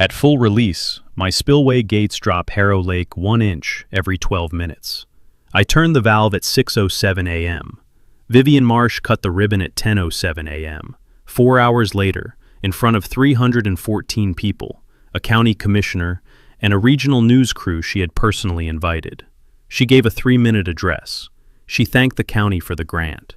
At full release, my spillway gates drop Harrow Lake 1 inch every 12 minutes. I turned the valve at 6:07 a.m. Vivian Marsh cut the ribbon at 10:07 a.m. 4 hours later, in front of 314 people, a county commissioner, and a regional news crew she had personally invited. She gave a 3-minute address. She thanked the county for the grant.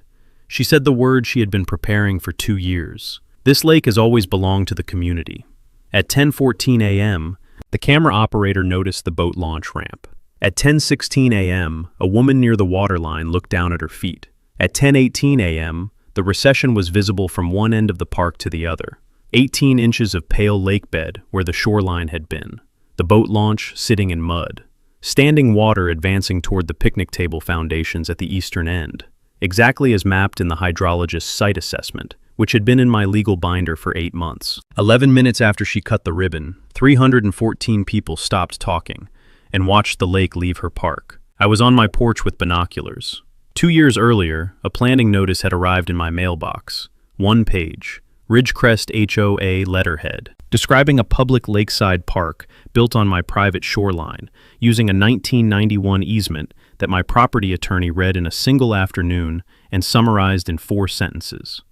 She said the words she had been preparing for 2 years. This lake has always belonged to the community. At 10:14 a.m., the camera operator noticed the boat launch ramp. At 10:16 a.m., a woman near the waterline looked down at her feet. At 10:18 a.m., the recession was visible from one end of the park to the other. 18 inches of pale lake bed where the shoreline had been. The boat launch sitting in mud. Standing water advancing toward the picnic table foundations at the eastern end, exactly as mapped in the hydrologist's site assessment, which had been in my legal binder for 8 months. 11 minutes after she cut the ribbon, 314 people stopped talking and watched the lake leave her park. I was on my porch with binoculars. 2 years earlier, a planning notice had arrived in my mailbox. 1 page, Ridgecrest HOA letterhead, describing a public lakeside park built on my private shoreline, using a 1991 easement that my property attorney read in a single afternoon and summarized in 4 sentences.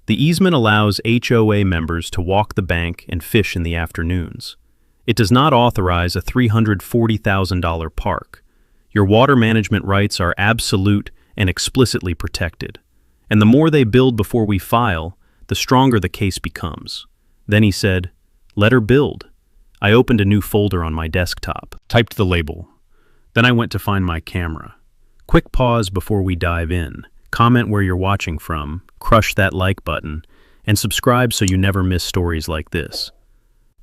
The easement allows HOA members to walk the bank and fish in the afternoons. It does not authorize a $340,000 park. Your water management rights are absolute and explicitly protected. And the more they build before we file, the stronger the case becomes. Then he said, "Let her build." I opened a new folder on my desktop, typed the label. Then I went to find my camera. Quick pause before we dive in. Comment where you're watching from, crush that like button, and subscribe so you never miss stories like this.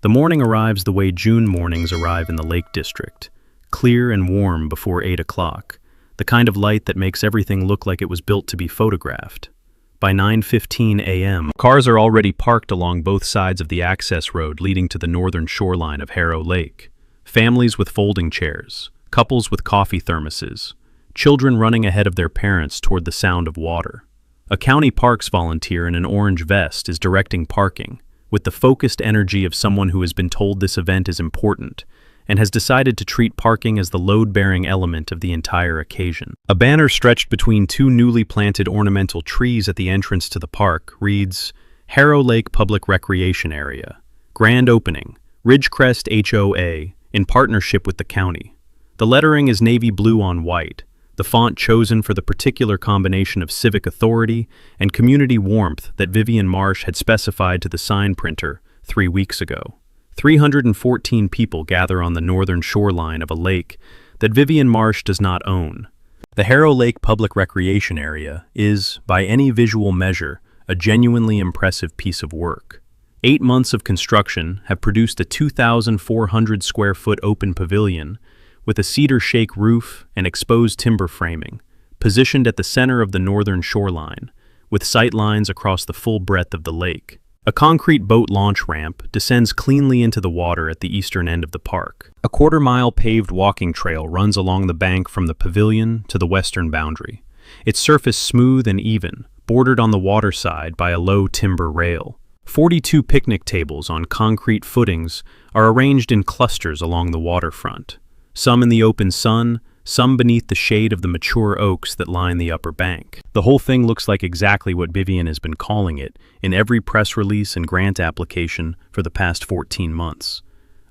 The morning arrives the way June mornings arrive in the Lake District, clear and warm before 8 o'clock, the kind of light that makes everything look like it was built to be photographed. By 9:15 a.m., cars are already parked along both sides of the access road leading to the northern shoreline of Harrow Lake. Families with folding chairs, couples with coffee thermoses, children running ahead of their parents toward the sound of water. A county parks volunteer in an orange vest is directing parking, with the focused energy of someone who has been told this event is important and has decided to treat parking as the load-bearing element of the entire occasion. A banner stretched between 2 newly planted ornamental trees at the entrance to the park reads, "Harrow Lake Public Recreation Area. Grand Opening, Ridgecrest HOA, in partnership with the county." The lettering is navy blue on white, the font chosen for the particular combination of civic authority and community warmth that Vivian Marsh had specified to the sign printer 3 weeks ago. 314 people gather on the northern shoreline of a lake that Vivian Marsh does not own. The Harrow Lake Public Recreation Area is, by any visual measure, a genuinely impressive piece of work. 8 months of construction have produced a 2,400 square foot open pavilion with a cedar shake roof and exposed timber framing, positioned at the center of the northern shoreline, with sight lines across the full breadth of the lake. A concrete boat launch ramp descends cleanly into the water at the eastern end of the park. A quarter-mile paved walking trail runs along the bank from the pavilion to the western boundary, its surface smooth and even, bordered on the water side by a low timber rail. 42 picnic tables on concrete footings are arranged in clusters along the waterfront, some in the open sun, some beneath the shade of the mature oaks that line the upper bank. The whole thing looks like exactly what Vivian has been calling it in every press release and grant application for the past 14 months.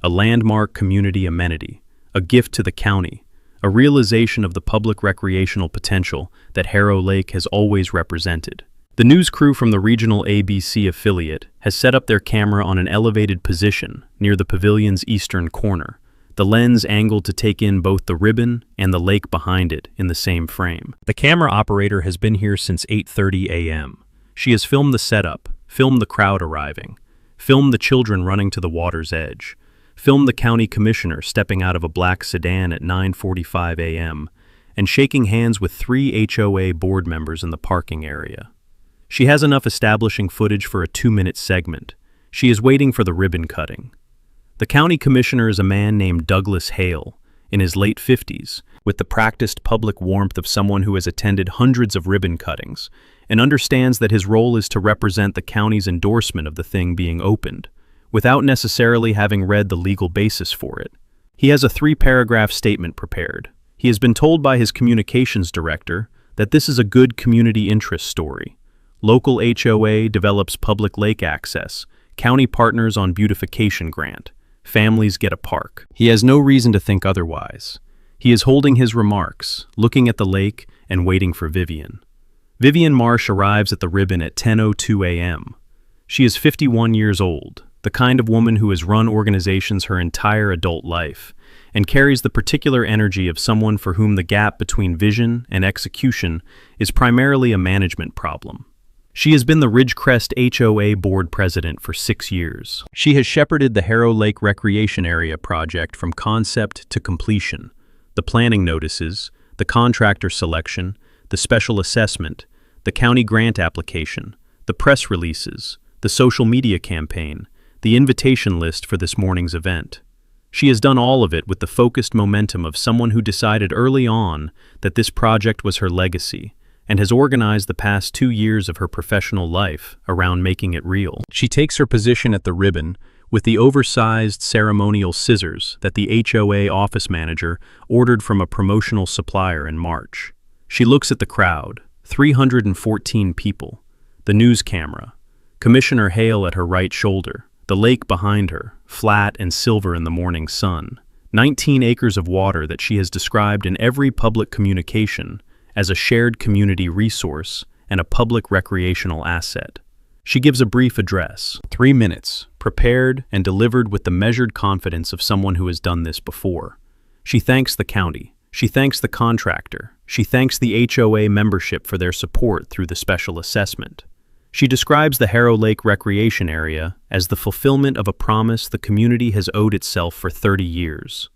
A landmark community amenity, a gift to the county, a realization of the public recreational potential that Harrow Lake has always represented. The news crew from the regional ABC affiliate has set up their camera on an elevated position near the pavilion's eastern corner, the lens angled to take in both the ribbon and the lake behind it in the same frame. The camera operator has been here since 8:30 a.m. She has filmed the setup, filmed the crowd arriving, filmed the children running to the water's edge, filmed the county commissioner stepping out of a black sedan at 9:45 a.m., and shaking hands with 3 HOA board members in the parking area. She has enough establishing footage for a 2-minute segment. She is waiting for the ribbon cutting. The county commissioner is a man named Douglas Hale, in his late 50s, with the practiced public warmth of someone who has attended hundreds of ribbon cuttings and understands that his role is to represent the county's endorsement of the thing being opened, without necessarily having read the legal basis for it. He has a 3-paragraph statement prepared. He has been told by his communications director that this is a good community interest story. Local HOA develops public lake access. County partners on beautification grant. Families get a park. He has no reason to think otherwise. He is holding his remarks, looking at the lake and waiting for Vivian. Vivian Marsh arrives at the Ribbon at 10:02 a.m. She is 51 years old, the kind of woman who has run organizations her entire adult life, and carries the particular energy of someone for whom the gap between vision and execution is primarily a management problem. She has been the Ridgecrest HOA board president for 6 years. She has shepherded the Harrow Lake Recreation Area project from concept to completion. The planning notices, the contractor selection, the special assessment, the county grant application, the press releases, the social media campaign, the invitation list for this morning's event. She has done all of it with the focused momentum of someone who decided early on that this project was her legacy, and has organized the past 2 years of her professional life around making it real. She takes her position at the Ribbon with the oversized ceremonial scissors that the HOA office manager ordered from a promotional supplier in March. She looks at the crowd, 314 people, the news camera, Commissioner Hale at her right shoulder, the lake behind her, flat and silver in the morning sun, 19 acres of water that she has described in every public communication as a shared community resource and a public recreational asset. She gives a brief address, 3 minutes, prepared and delivered with the measured confidence of someone who has done this before. She thanks the county. She thanks the contractor. She thanks the HOA membership for their support through the special assessment. She describes the Harrow Lake Recreation Area as the fulfillment of a promise the community has owed itself for 30 years.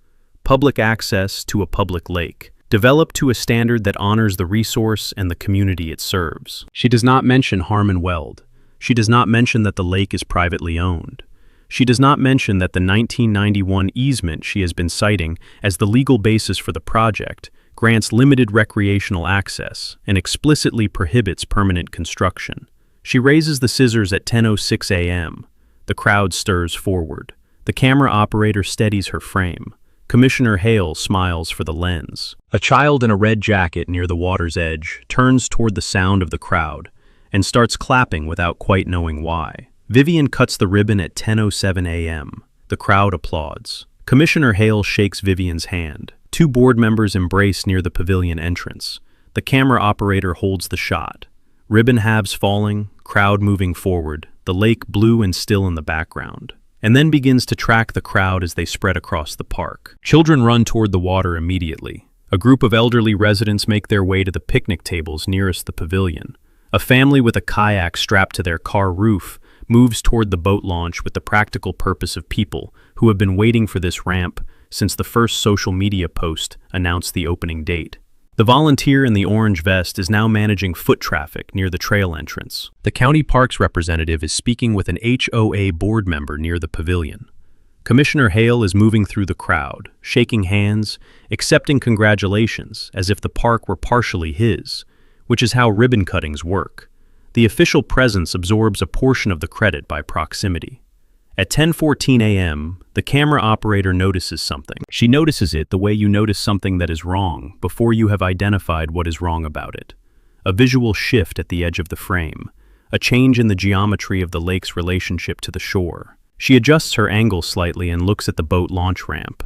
Public access to a public lake, developed to a standard that honors the resource and the community it serves. She does not mention harm and weld. She does not mention that the lake is privately owned. She does not mention that the 1991 easement she has been citing as the legal basis for the project grants limited recreational access and explicitly prohibits permanent construction. She raises the scissors at 10:06 a.m. The crowd stirs forward. The camera operator steadies her frame. Commissioner Hale smiles for the lens. A child in a red jacket near the water's edge turns toward the sound of the crowd and starts clapping without quite knowing why. Vivian cuts the ribbon at 10:07 a.m. The crowd applauds. Commissioner Hale shakes Vivian's hand. 2 board members embrace near the pavilion entrance. The camera operator holds the shot. Ribbon halves falling, crowd moving forward, the lake blue and still in the background, and then begins to track the crowd as they spread across the park. Children run toward the water immediately. A group of elderly residents make their way to the picnic tables nearest the pavilion. A family with a kayak strapped to their car roof moves toward the boat launch with the practical purpose of people who have been waiting for this ramp since the first social media post announced the opening date. The volunteer in the orange vest is now managing foot traffic near the trail entrance. The county parks representative is speaking with an HOA board member near the pavilion. Commissioner Hale is moving through the crowd, shaking hands, accepting congratulations as if the park were partially his, which is how ribbon cuttings work. The official presence absorbs a portion of the credit by proximity. At 10:14 a.m., the camera operator notices something. She notices it the way you notice something that is wrong before you have identified what is wrong about it. A visual shift at the edge of the frame, a change in the geometry of the lake's relationship to the shore. She adjusts her angle slightly and looks at the boat launch ramp.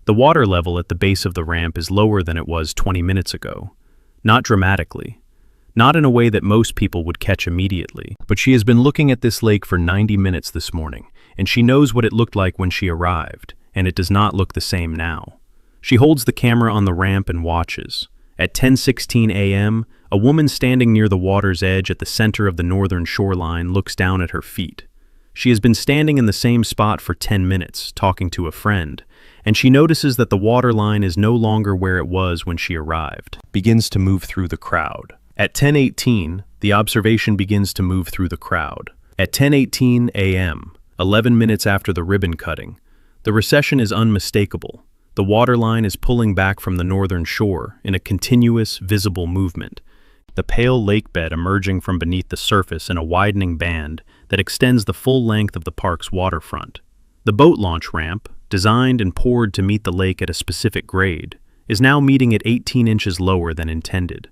The water level at the base of the ramp is lower than it was 20 minutes ago. Not dramatically. Not in a way that most people would catch immediately. But she has been looking at this lake for 90 minutes this morning, and she knows what it looked like when she arrived, and it does not look the same now. She holds the camera on the ramp and watches. At 10:16 a.m., a woman standing near the water's edge at the center of the northern shoreline looks down at her feet. She has been standing in the same spot for 10 minutes, talking to a friend, and she notices that the water line is no longer where it was when she arrived. Begins to move through the crowd. At 10:18, the observation begins to move through the crowd. At 10:18 a.m., 11 minutes after the ribbon cutting, the recession is unmistakable. The water line is pulling back from the northern shore in a continuous, visible movement. the pale lake bed emerging from beneath the surface in a widening band that extends the full length of the park's waterfront. The boat launch ramp, designed and poured to meet the lake at a specific grade, is now meeting at 18 inches lower than intended.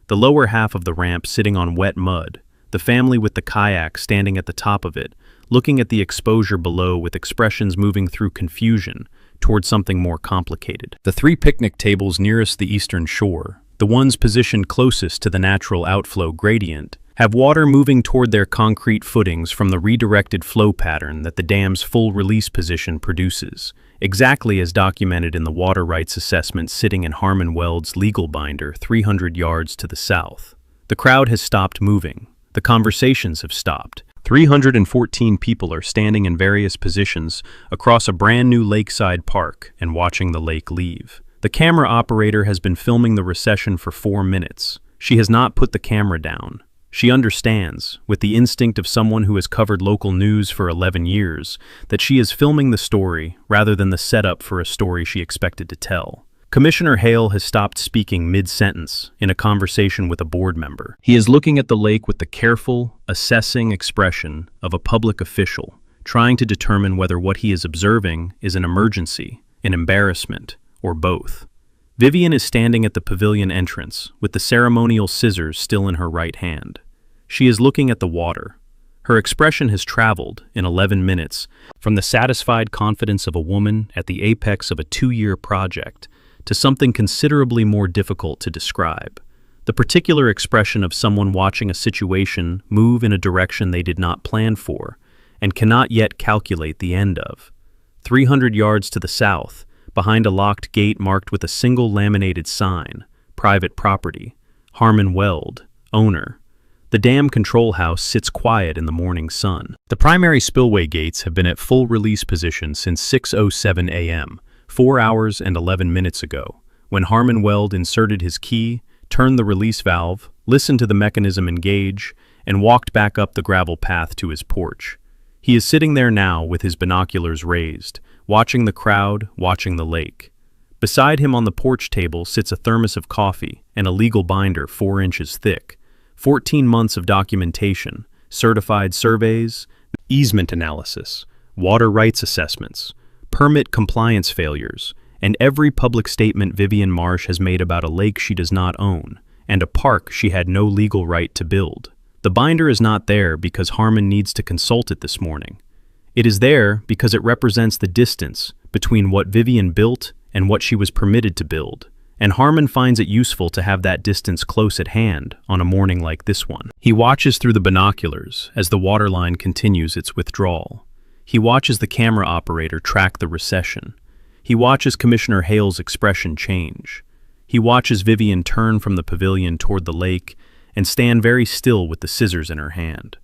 The lower half of the ramp sitting on wet mud, the family with the kayak standing at the top of it, looking at the exposure below with expressions moving through confusion towards something more complicated. The 3 picnic tables nearest the eastern shore, the ones positioned closest to the natural outflow gradient, have water moving toward their concrete footings from the redirected flow pattern that the dam's full release position produces, exactly as documented in the water rights assessment sitting in Harmon Weld's legal binder 300 yards to the south. The crowd has stopped moving. The conversations have stopped. 314 people are standing in various positions across a brand new lakeside park and watching the lake leave. The camera operator has been filming the recession for 4 minutes. She has not put the camera down. She understands, with the instinct of someone who has covered local news for 11 years, that she is filming the story rather than the setup for a story she expected to tell. Commissioner Hale has stopped speaking mid-sentence in a conversation with a board member. He is looking at the lake with the careful, assessing expression of a public official, trying to determine whether what he is observing is an emergency, an embarrassment, or both. Vivian is standing at the pavilion entrance with the ceremonial scissors still in her right hand. She is looking at the water. Her expression has traveled, in 11 minutes, from the satisfied confidence of a woman at the apex of a 2-year project to something considerably more difficult to describe. The particular expression of someone watching a situation move in a direction they did not plan for and cannot yet calculate the end of. 300 yards to the south, behind a locked gate marked with a single laminated sign, private property, Harmon Weld, owner. The dam control house sits quiet in the morning sun. The primary spillway gates have been at full release position since 6:07 a.m., 4 hours and 11 minutes ago, when Harmon Weld inserted his key, turned the release valve, listened to the mechanism engage, and walked back up the gravel path to his porch. He is sitting there now with his binoculars raised, watching the crowd, watching the lake. Beside him on the porch table sits a thermos of coffee and a legal binder 4 inches thick. 14 months of documentation, certified surveys, easement analysis, water rights assessments, permit compliance failures, and every public statement Vivian Marsh has made about a lake she does not own, and a park she had no legal right to build. The binder is not there because Harmon needs to consult it this morning. It is there because it represents the distance between what Vivian built and what she was permitted to build, and Harmon finds it useful to have that distance close at hand on a morning like this one. He watches through the binoculars as the waterline continues its withdrawal. He watches the camera operator track the recession. He watches Commissioner Hale's expression change. He watches Vivian turn from the pavilion toward the lake and stand very still with the scissors in her hand.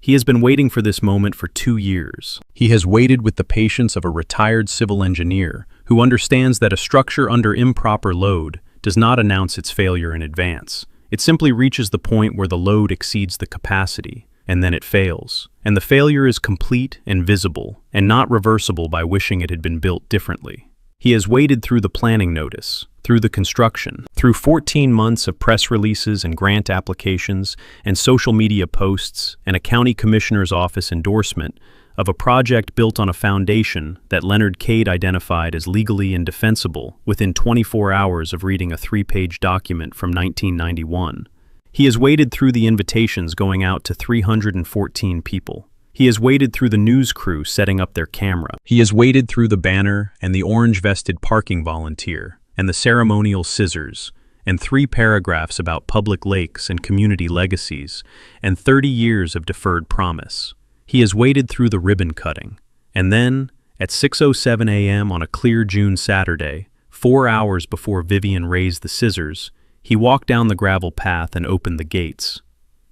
He has been waiting for this moment for 2 years. He has waited with the patience of a retired civil engineer who understands that a structure under improper load does not announce its failure in advance. It simply reaches the point where the load exceeds the capacity, and then it fails. And the failure is complete and visible, and not reversible by wishing it had been built differently. He has waited through the planning notice, through the construction, through 14 months of press releases and grant applications and social media posts and a county commissioner's office endorsement of a project built on a foundation that Leonard Cade identified as legally indefensible within 24 hours of reading a 3-page document from 1991. He has waded through the invitations going out to 314 people. He has waded through the news crew setting up their camera. He has waded through the banner and the orange-vested parking volunteer and the ceremonial scissors and 3 paragraphs about public lakes and community legacies and 30 years of deferred promise. He has waded through the ribbon cutting. And then, at 6:07 a.m. on a clear June Saturday, 4 hours before Vivian raised the scissors, he walked down the gravel path and opened the gates.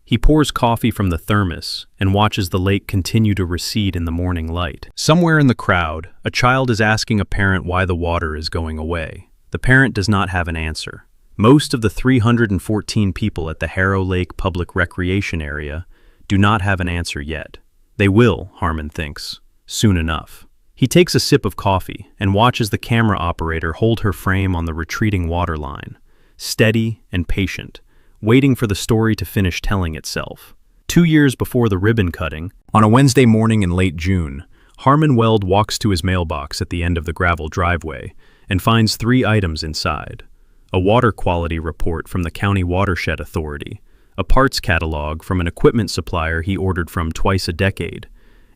He pours coffee from the thermos and watches the lake continue to recede in the morning light. Somewhere in the crowd, a child is asking a parent why the water is going away. The parent does not have an answer. Most of the 314 people at the Harrow Lake Public Recreation Area do not have an answer yet. They will, Harmon thinks, soon enough. He takes a sip of coffee and watches the camera operator hold her frame on the retreating water line, steady and patient, waiting for the story to finish telling itself. 2 years before the ribbon cutting, on a Wednesday morning in late June, Harmon Weld walks to his mailbox at the end of the gravel driveway and finds 3 items inside: a water quality report from the County Watershed Authority, a parts catalog from an equipment supplier he ordered from twice a decade,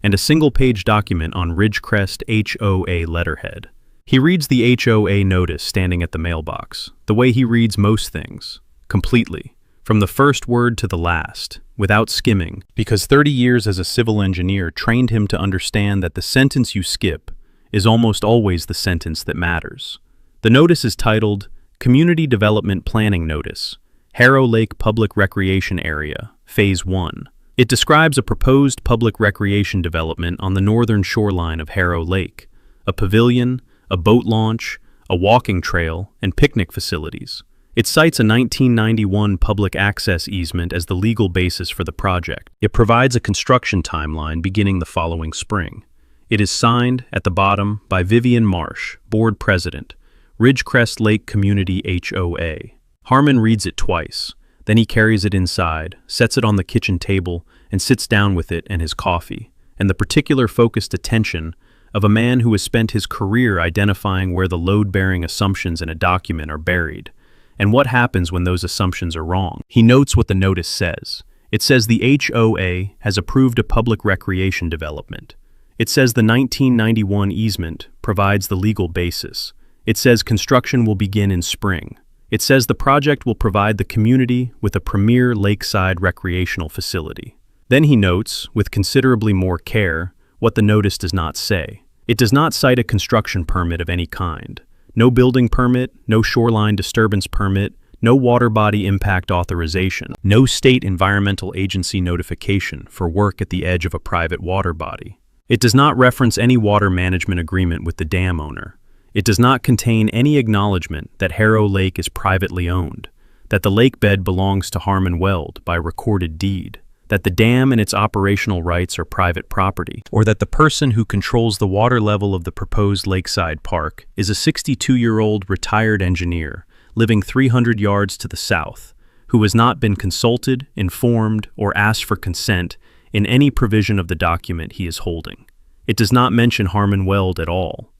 and a single-page document on Ridgecrest HOA letterhead. He reads the HOA notice standing at the mailbox, the way he reads most things, completely, from the first word to the last, without skimming, because 30 years as a civil engineer trained him to understand that the sentence you skip is almost always the sentence that matters. The notice is titled, Community Development Planning Notice, Harrow Lake Public Recreation Area, Phase 1. It describes a proposed public recreation development on the northern shoreline of Harrow Lake, a pavilion, a boat launch, a walking trail, and picnic facilities. It cites a 1991 public access easement as the legal basis for the project. It provides a construction timeline beginning the following spring. It is signed, at the bottom, by Vivian Marsh, Board President, Ridgecrest Lake Community HOA. Harmon reads it twice. Then he carries it inside, sets it on the kitchen table, and sits down with it and his coffee, and the particular focused attention of a man who has spent his career identifying where the load-bearing assumptions in a document are buried, and what happens when those assumptions are wrong. He notes what the notice says. It says the HOA has approved a public recreation development. It says the 1991 easement provides the legal basis. It says construction will begin in spring. It says the project will provide the community with a premier lakeside recreational facility. Then he notes, with considerably more care, what the notice does not say. It does not cite a construction permit of any kind. No building permit, no shoreline disturbance permit, no water body impact authorization, no state environmental agency notification for work at the edge of a private water body. It does not reference any water management agreement with the dam owner. It does not contain any acknowledgement that Harrow Lake is privately owned, that the lake bed belongs to Harmon Weld by recorded deed, that the dam and its operational rights are private property, or that the person who controls the water level of the proposed lakeside park is a 62-year-old retired engineer living 300 yards to the south, who has not been consulted, informed, or asked for consent in any provision of the document he is holding. It does not mention Harmon Weld at all.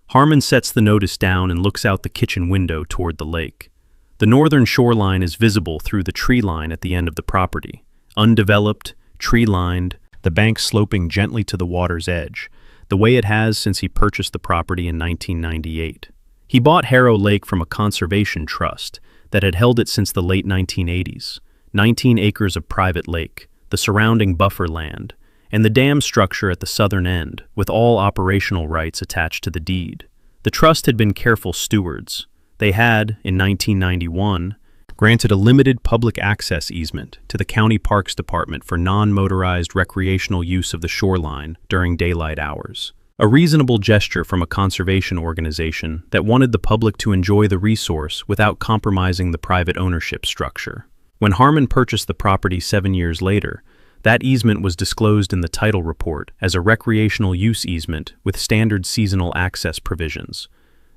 Harmon sets the notice down and looks out the kitchen window toward the lake. The northern shoreline is visible through the tree line at the end of the property. Undeveloped, tree-lined, the bank sloping gently to the water's edge, the way it has since he purchased the property in 1998. He bought Harrow Lake from a conservation trust that had held it since the late 1980s. 19 acres of private lake, the surrounding buffer land, and the dam structure at the southern end, with all operational rights attached to the deed. The trust had been careful stewards. They had, in 1991, granted a limited public access easement to the County Parks Department for non-motorized recreational use of the shoreline during daylight hours. A reasonable gesture from a conservation organization that wanted the public to enjoy the resource without compromising the private ownership structure. When Harmon purchased the property 7 years later, that easement was disclosed in the title report as a recreational use easement with standard seasonal access provisions,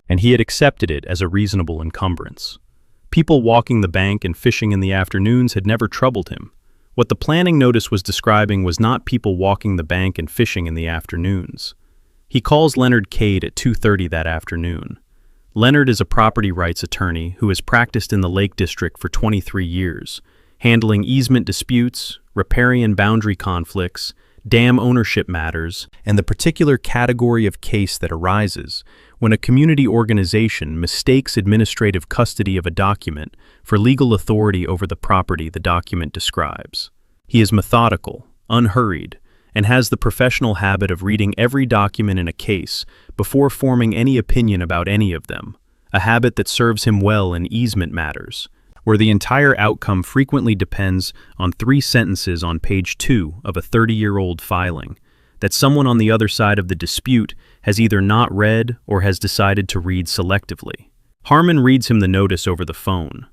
and he had accepted it as a reasonable encumbrance. People walking the bank and fishing in the afternoons had never troubled him. What the planning notice was describing was not people walking the bank and fishing in the afternoons. He calls Leonard Cade at 2:30 that afternoon. Leonard is a property rights attorney who has practiced in the Lake District for 23 years, handling easement disputes, riparian boundary conflicts, dam ownership matters, and the particular category of case that arises when a community organization mistakes administrative custody of a document for legal authority over the property the document describes. He is methodical, unhurried, and has the professional habit of reading every document in a case before forming any opinion about any of them, a habit that serves him well in easement matters, where the entire outcome frequently depends on 3 sentences on page 2 of a 30-year-old filing that someone on the other side of the dispute has either not read or has decided to read selectively. Harmon reads him the notice over the phone.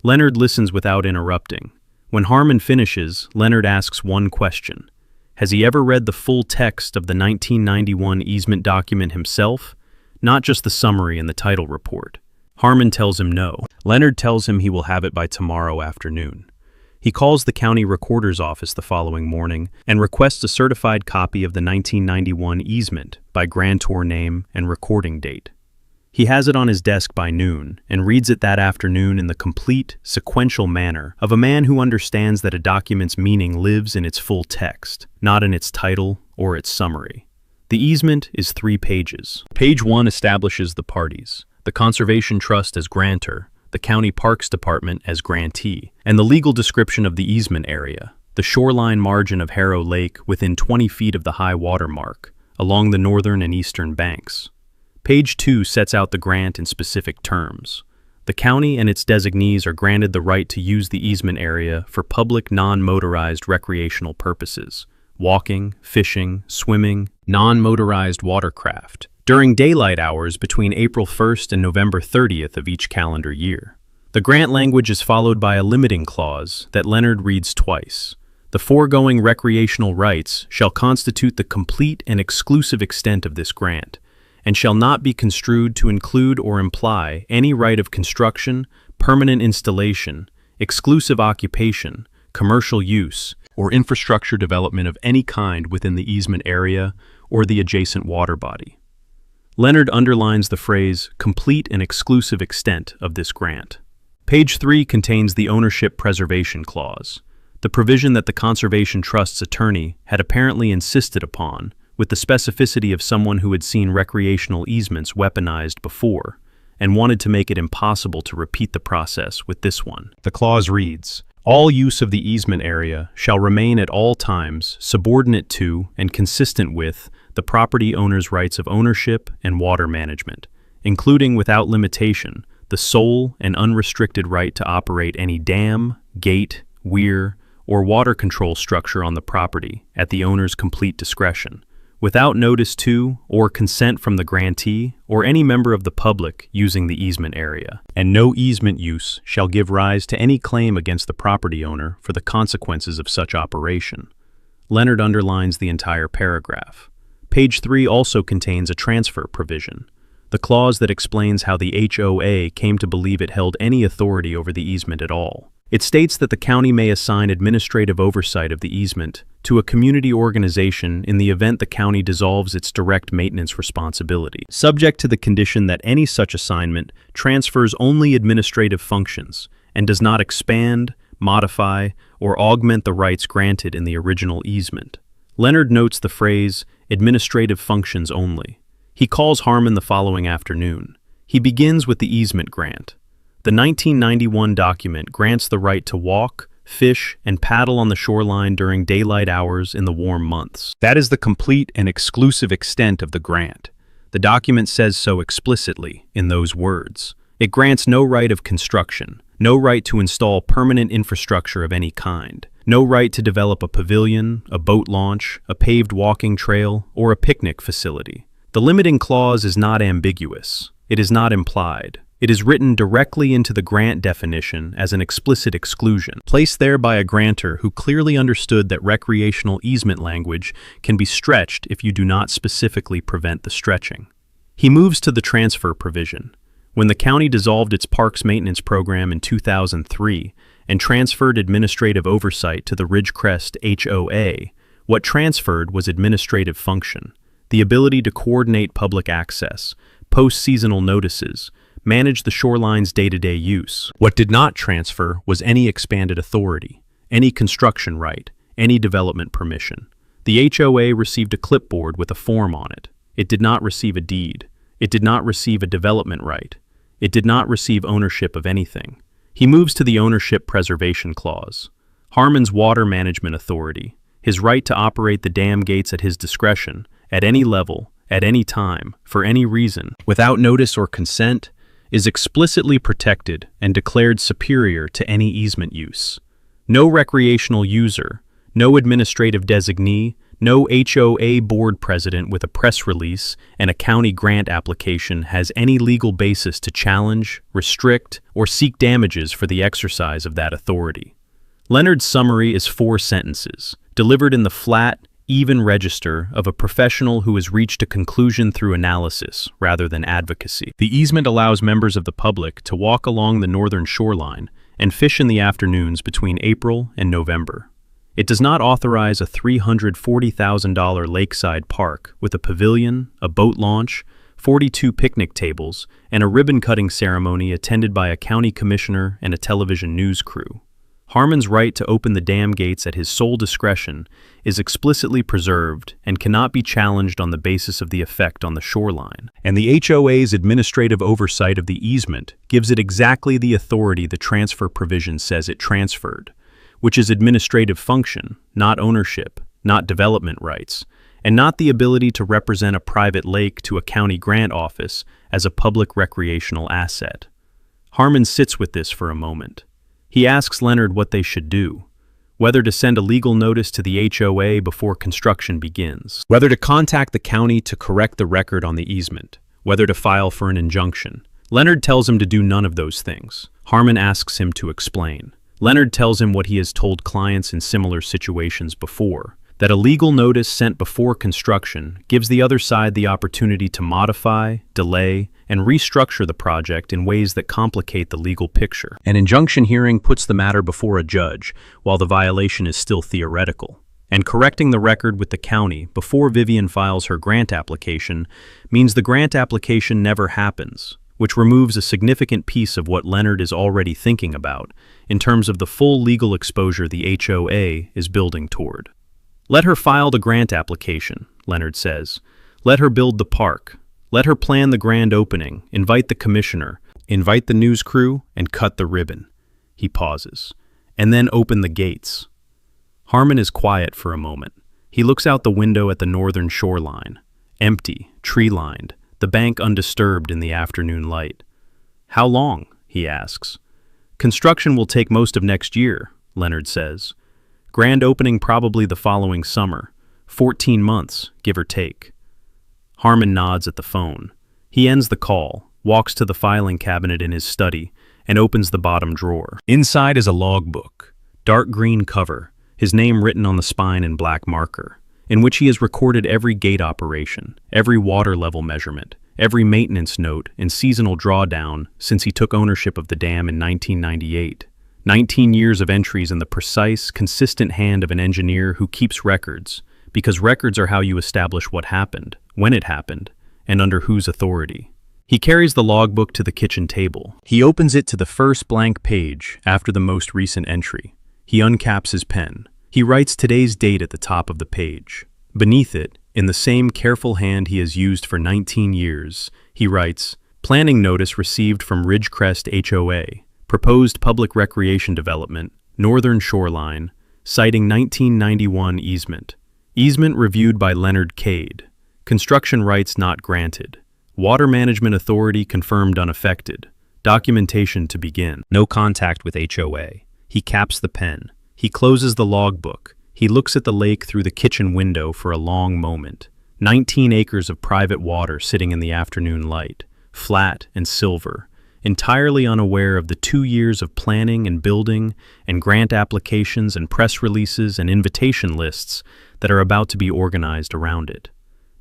Leonard listens without interrupting. When Harmon finishes, Leonard asks one question. Has he ever read the full text of the 1991 easement document himself, not just the summary in the title report? Harmon tells him no. Leonard tells him he will have it by tomorrow afternoon. He calls the county recorder's office the following morning and requests a certified copy of the 1991 easement by grantor name and recording date. He has it on his desk by noon and reads it that afternoon in the complete, sequential manner of a man who understands that a document's meaning lives in its full text, not in its title or its summary. The easement is 3 pages. Page 1 establishes the parties, the Conservation Trust as grantor, the County Parks Department as grantee, and the legal description of the easement area, the shoreline margin of Harrow Lake within 20 feet of the high water mark, along the northern and eastern banks. Page 2 sets out the grant in specific terms. The county and its designees are granted the right to use the easement area for public non-motorized recreational purposes, walking, fishing, swimming, non-motorized watercraft, during daylight hours between April 1st and November 30th of each calendar year. The grant language is followed by a limiting clause that Leonard reads twice. The foregoing recreational rights shall constitute the complete and exclusive extent of this grant, and shall not be construed to include or imply any right of construction, permanent installation, exclusive occupation, commercial use, or infrastructure development of any kind within the easement area or the adjacent water body. Leonard underlines the phrase, complete and exclusive extent of this grant. Page 3 contains the ownership preservation clause, the provision that the Conservation Trust's attorney had apparently insisted upon, with the specificity of someone who had seen recreational easements weaponized before, and wanted to make it impossible to repeat the process with this one. The clause reads, "All use of the easement area shall remain at all times subordinate to and consistent with the property owner's rights of ownership and water management, including without limitation the sole and unrestricted right to operate any dam, gate, weir, or water control structure on the property at the owner's complete discretion, without notice to or consent from the grantee or any member of the public using the easement area, and no easement use shall give rise to any claim against the property owner for the consequences of such operation." Leonard underlines the entire paragraph. Page 3 also contains a transfer provision, the clause that explains how the HOA came to believe it held any authority over the easement at all. It states that the county may assign administrative oversight of the easement to a community organization in the event the county dissolves its direct maintenance responsibility, subject to the condition that any such assignment transfers only administrative functions and does not expand, modify, or augment the rights granted in the original easement. Leonard notes the phrase, administrative functions only. He calls Harmon the following afternoon. He begins with the easement grant. The 1991 document grants the right to walk, fish, and paddle on the shoreline during daylight hours in the warm months. That is the complete and exclusive extent of the grant. The document says so explicitly in those words. It grants no right of construction, no right to install permanent infrastructure of any kind, no right to develop a pavilion, a boat launch, a paved walking trail, or a picnic facility. The limiting clause is not ambiguous. It is not implied. It is written directly into the grant definition as an explicit exclusion, placed there by a grantor who clearly understood that recreational easement language can be stretched if you do not specifically prevent the stretching. He moves to the transfer provision. When the county dissolved its parks maintenance program in 2003 and transferred administrative oversight to the Ridgecrest HOA, what transferred was administrative function, the ability to coordinate public access, post seasonal notices, manage the shoreline's day-to-day use. What did not transfer was any expanded authority, any construction right, any development permission. The HOA received a clipboard with a form on it. It did not receive a deed. It did not receive a development right. It did not receive ownership of anything. He moves to the ownership preservation clause. Harmon's water management authority, his right to operate the dam gates at his discretion, at any level, at any time, for any reason, without notice or consent, is explicitly protected and declared superior to any easement use. No recreational user, no administrative designee, no HOA board president with a press release and a county grant application has any legal basis to challenge, restrict, or seek damages for the exercise of that authority. Leonard's summary is 4 sentences, delivered in the flat, even register of a professional who has reached a conclusion through analysis rather than advocacy. The easement allows members of the public to walk along the northern shoreline and fish in the afternoons between April and November. It does not authorize a $340,000 lakeside park with a pavilion, a boat launch, 42 picnic tables, and a ribbon-cutting ceremony attended by a county commissioner and a television news crew. Harmon's right to open the dam gates at his sole discretion is explicitly preserved and cannot be challenged on the basis of the effect on the shoreline. And the HOA's administrative oversight of the easement gives it exactly the authority the transfer provision says it transferred, which is administrative function, not ownership, not development rights, and not the ability to represent a private lake to a county grant office as a public recreational asset. Harmon sits with this for a moment. He asks Leonard what they should do, whether to send a legal notice to the HOA before construction begins, whether to contact the county to correct the record on the easement, whether to file for an injunction. Leonard tells him to do none of those things. Harmon asks him to explain. Leonard tells him what he has told clients in similar situations before, that a legal notice sent before construction gives the other side the opportunity to modify, delay, and restructure the project in ways that complicate the legal picture. An injunction hearing puts the matter before a judge while the violation is still theoretical. And correcting the record with the county before Vivian files her grant application means the grant application never happens, which removes a significant piece of what Leonard is already thinking about in terms of the full legal exposure the HOA is building toward. Let her file the grant application, Leonard says. Let her build the park. Let her plan the grand opening, invite the commissioner, invite the news crew, and cut the ribbon. He pauses. And then open the gates. Harmon is quiet for a moment. He looks out the window at the northern shoreline. Empty, tree-lined, the bank undisturbed in the afternoon light. How long? He asks. Construction will take most of next year, Leonard says. Grand opening probably the following summer. 14 months, give or take. Harmon nods at the phone. He ends the call, walks to the filing cabinet in his study, and opens the bottom drawer. Inside is a logbook, dark green cover, his name written on the spine in black marker, in which he has recorded every gate operation, every water level measurement, every maintenance note and seasonal drawdown since he took ownership of the dam in 1998. 19 years of entries in the precise, consistent hand of an engineer who keeps records, because records are how you establish what happened, when it happened, and under whose authority. He carries the logbook to the kitchen table. He opens it to the first blank page after the most recent entry. He uncaps his pen. He writes today's date at the top of the page. Beneath it, in the same careful hand he has used for 19 years, he writes, "Planning notice received from Ridgecrest HOA. Proposed public recreation development, northern shoreline, citing 1991 easement. Easement reviewed by Leonard Cade. Construction rights not granted. Water Management Authority confirmed unaffected. Documentation to begin." No contact with HOA. He caps the pen. He closes the logbook. He looks at the lake through the kitchen window for a long moment. 19 acres of private water sitting in the afternoon light, flat and silver, entirely unaware of the 2 years of planning and building and grant applications and press releases and invitation lists that are about to be organized around it.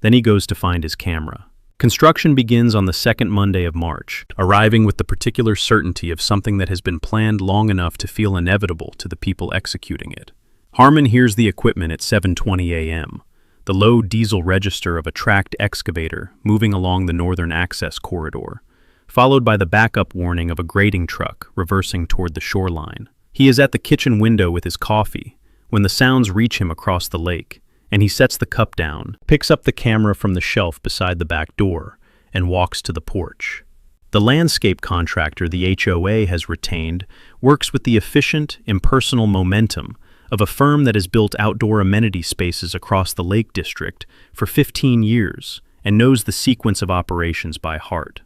Then he goes to find his camera. Construction begins on the second Monday of March, arriving with the particular certainty of something that has been planned long enough to feel inevitable to the people executing it. Harmon hears the equipment at 7:20 a.m., the low diesel register of a tracked excavator moving along the northern access corridor, followed by the backup warning of a grading truck reversing toward the shoreline. He is at the kitchen window with his coffee when the sounds reach him across the lake, and he sets the cup down, picks up the camera from the shelf beside the back door, and walks to the porch. The landscape contractor the HOA has retained works with the efficient, impersonal momentum of a firm that has built outdoor amenity spaces across the Lake District for 15 years and knows the sequence of operations by heart.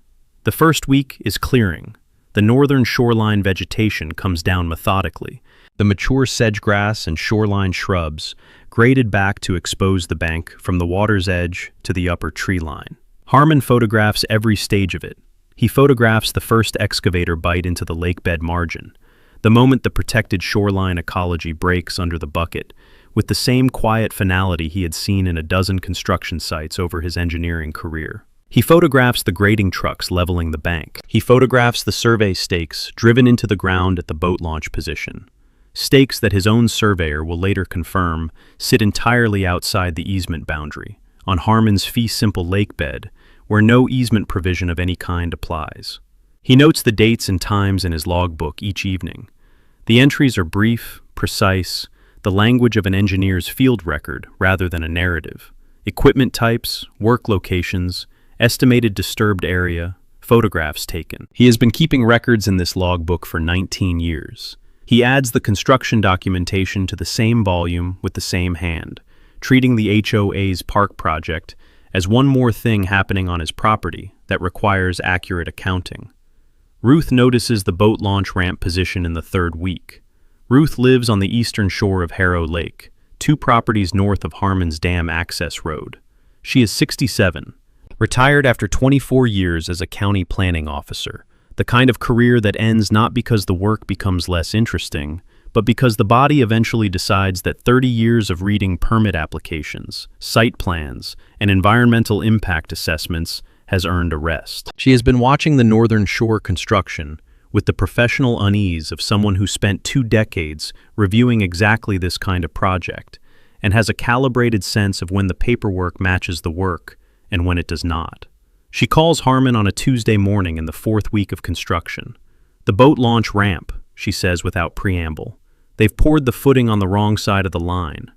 The first week is clearing. The northern shoreline vegetation comes down methodically. The mature sedge grass and shoreline shrubs graded back to expose the bank from the water's edge to the upper tree line. Harmon photographs every stage of it. He photographs the first excavator bite into the lakebed margin, the moment the protected shoreline ecology breaks under the bucket, with the same quiet finality he had seen in a dozen construction sites over his engineering career. He photographs the grading trucks leveling the bank. He photographs the survey stakes driven into the ground at the boat launch position. Stakes that his own surveyor will later confirm sit entirely outside the easement boundary, on Harmon's fee simple lake bed, where no easement provision of any kind applies. He notes the dates and times in his logbook each evening. The entries are brief, precise, the language of an engineer's field record rather than a narrative. Equipment types, work locations, estimated disturbed area, photographs taken. He has been keeping records in this logbook for 19 years. He adds the construction documentation to the same volume with the same hand, treating the HOA's park project as one more thing happening on his property that requires accurate accounting. Ruth notices the boat launch ramp position in the third week. Ruth lives on the eastern shore of Harrow Lake, 2 properties north of Harmon's Dam Access Road. She is 67, retired after 24 years as a county planning officer, the kind of career that ends not because the work becomes less interesting, but because the body eventually decides that 30 years of reading permit applications, site plans, and environmental impact assessments has earned a rest. She has been watching the Northern Shore construction with the professional unease of someone who spent 2 decades reviewing exactly this kind of project and has a calibrated sense of when the paperwork matches the work and when it does not. She calls Harmon on a Tuesday morning in the 4th week of construction. "The boat launch ramp," she says without preamble. "They've poured the footing on the wrong side of the line."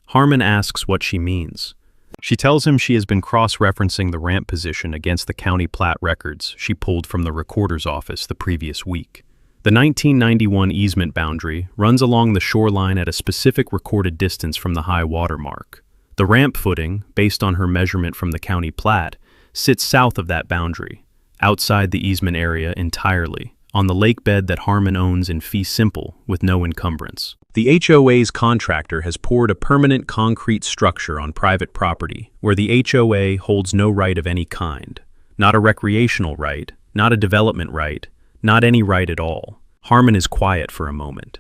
Harmon asks what she means. She tells him she has been cross-referencing the ramp position against the county plat records she pulled from the recorder's office the previous week. The 1991 easement boundary runs along the shoreline at a specific recorded distance from the high water mark. The ramp footing, based on her measurement from the county plat, sits south of that boundary, outside the easement area entirely, on the lake bed that Harmon owns in fee simple with no encumbrance. The HOA's contractor has poured a permanent concrete structure on private property where the HOA holds no right of any kind. Not a recreational right, not a development right, not any right at all. Harmon is quiet for a moment.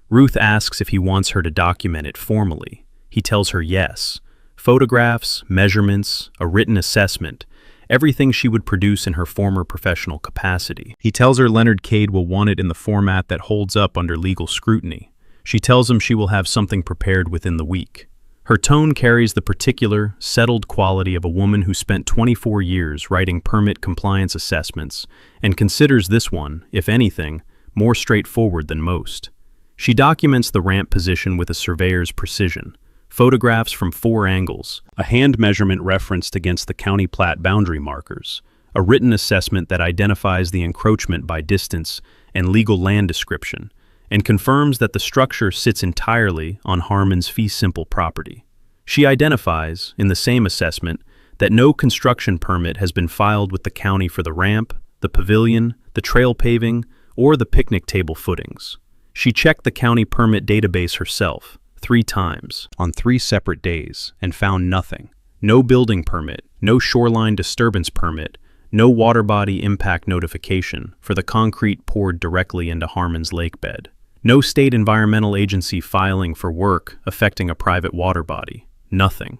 Ruth asks if he wants her to document it formally. He tells her yes. Photographs, measurements, a written assessment, everything she would produce in her former professional capacity. He tells her Leonard Cade will want it in the format that holds up under legal scrutiny. She tells him she will have something prepared within the week. Her tone carries the particular, settled quality of a woman who spent 24 years writing permit compliance assessments and considers this one, if anything, more straightforward than most. She documents the ramp position with a surveyor's precision, photographs from 4 angles, a hand measurement referenced against the county plat boundary markers, a written assessment that identifies the encroachment by distance and legal land description, and confirms that the structure sits entirely on Harmon's fee simple property. She identifies, in the same assessment, that no construction permit has been filed with the county for the ramp, the pavilion, the trail paving, or the picnic table footings. She checked the county permit database herself, 3 times, on 3 separate days, and found nothing. No building permit, no shoreline disturbance permit, no water body impact notification for the concrete poured directly into Harmon's lake bed. No state environmental agency filing for work affecting a private water body. Nothing.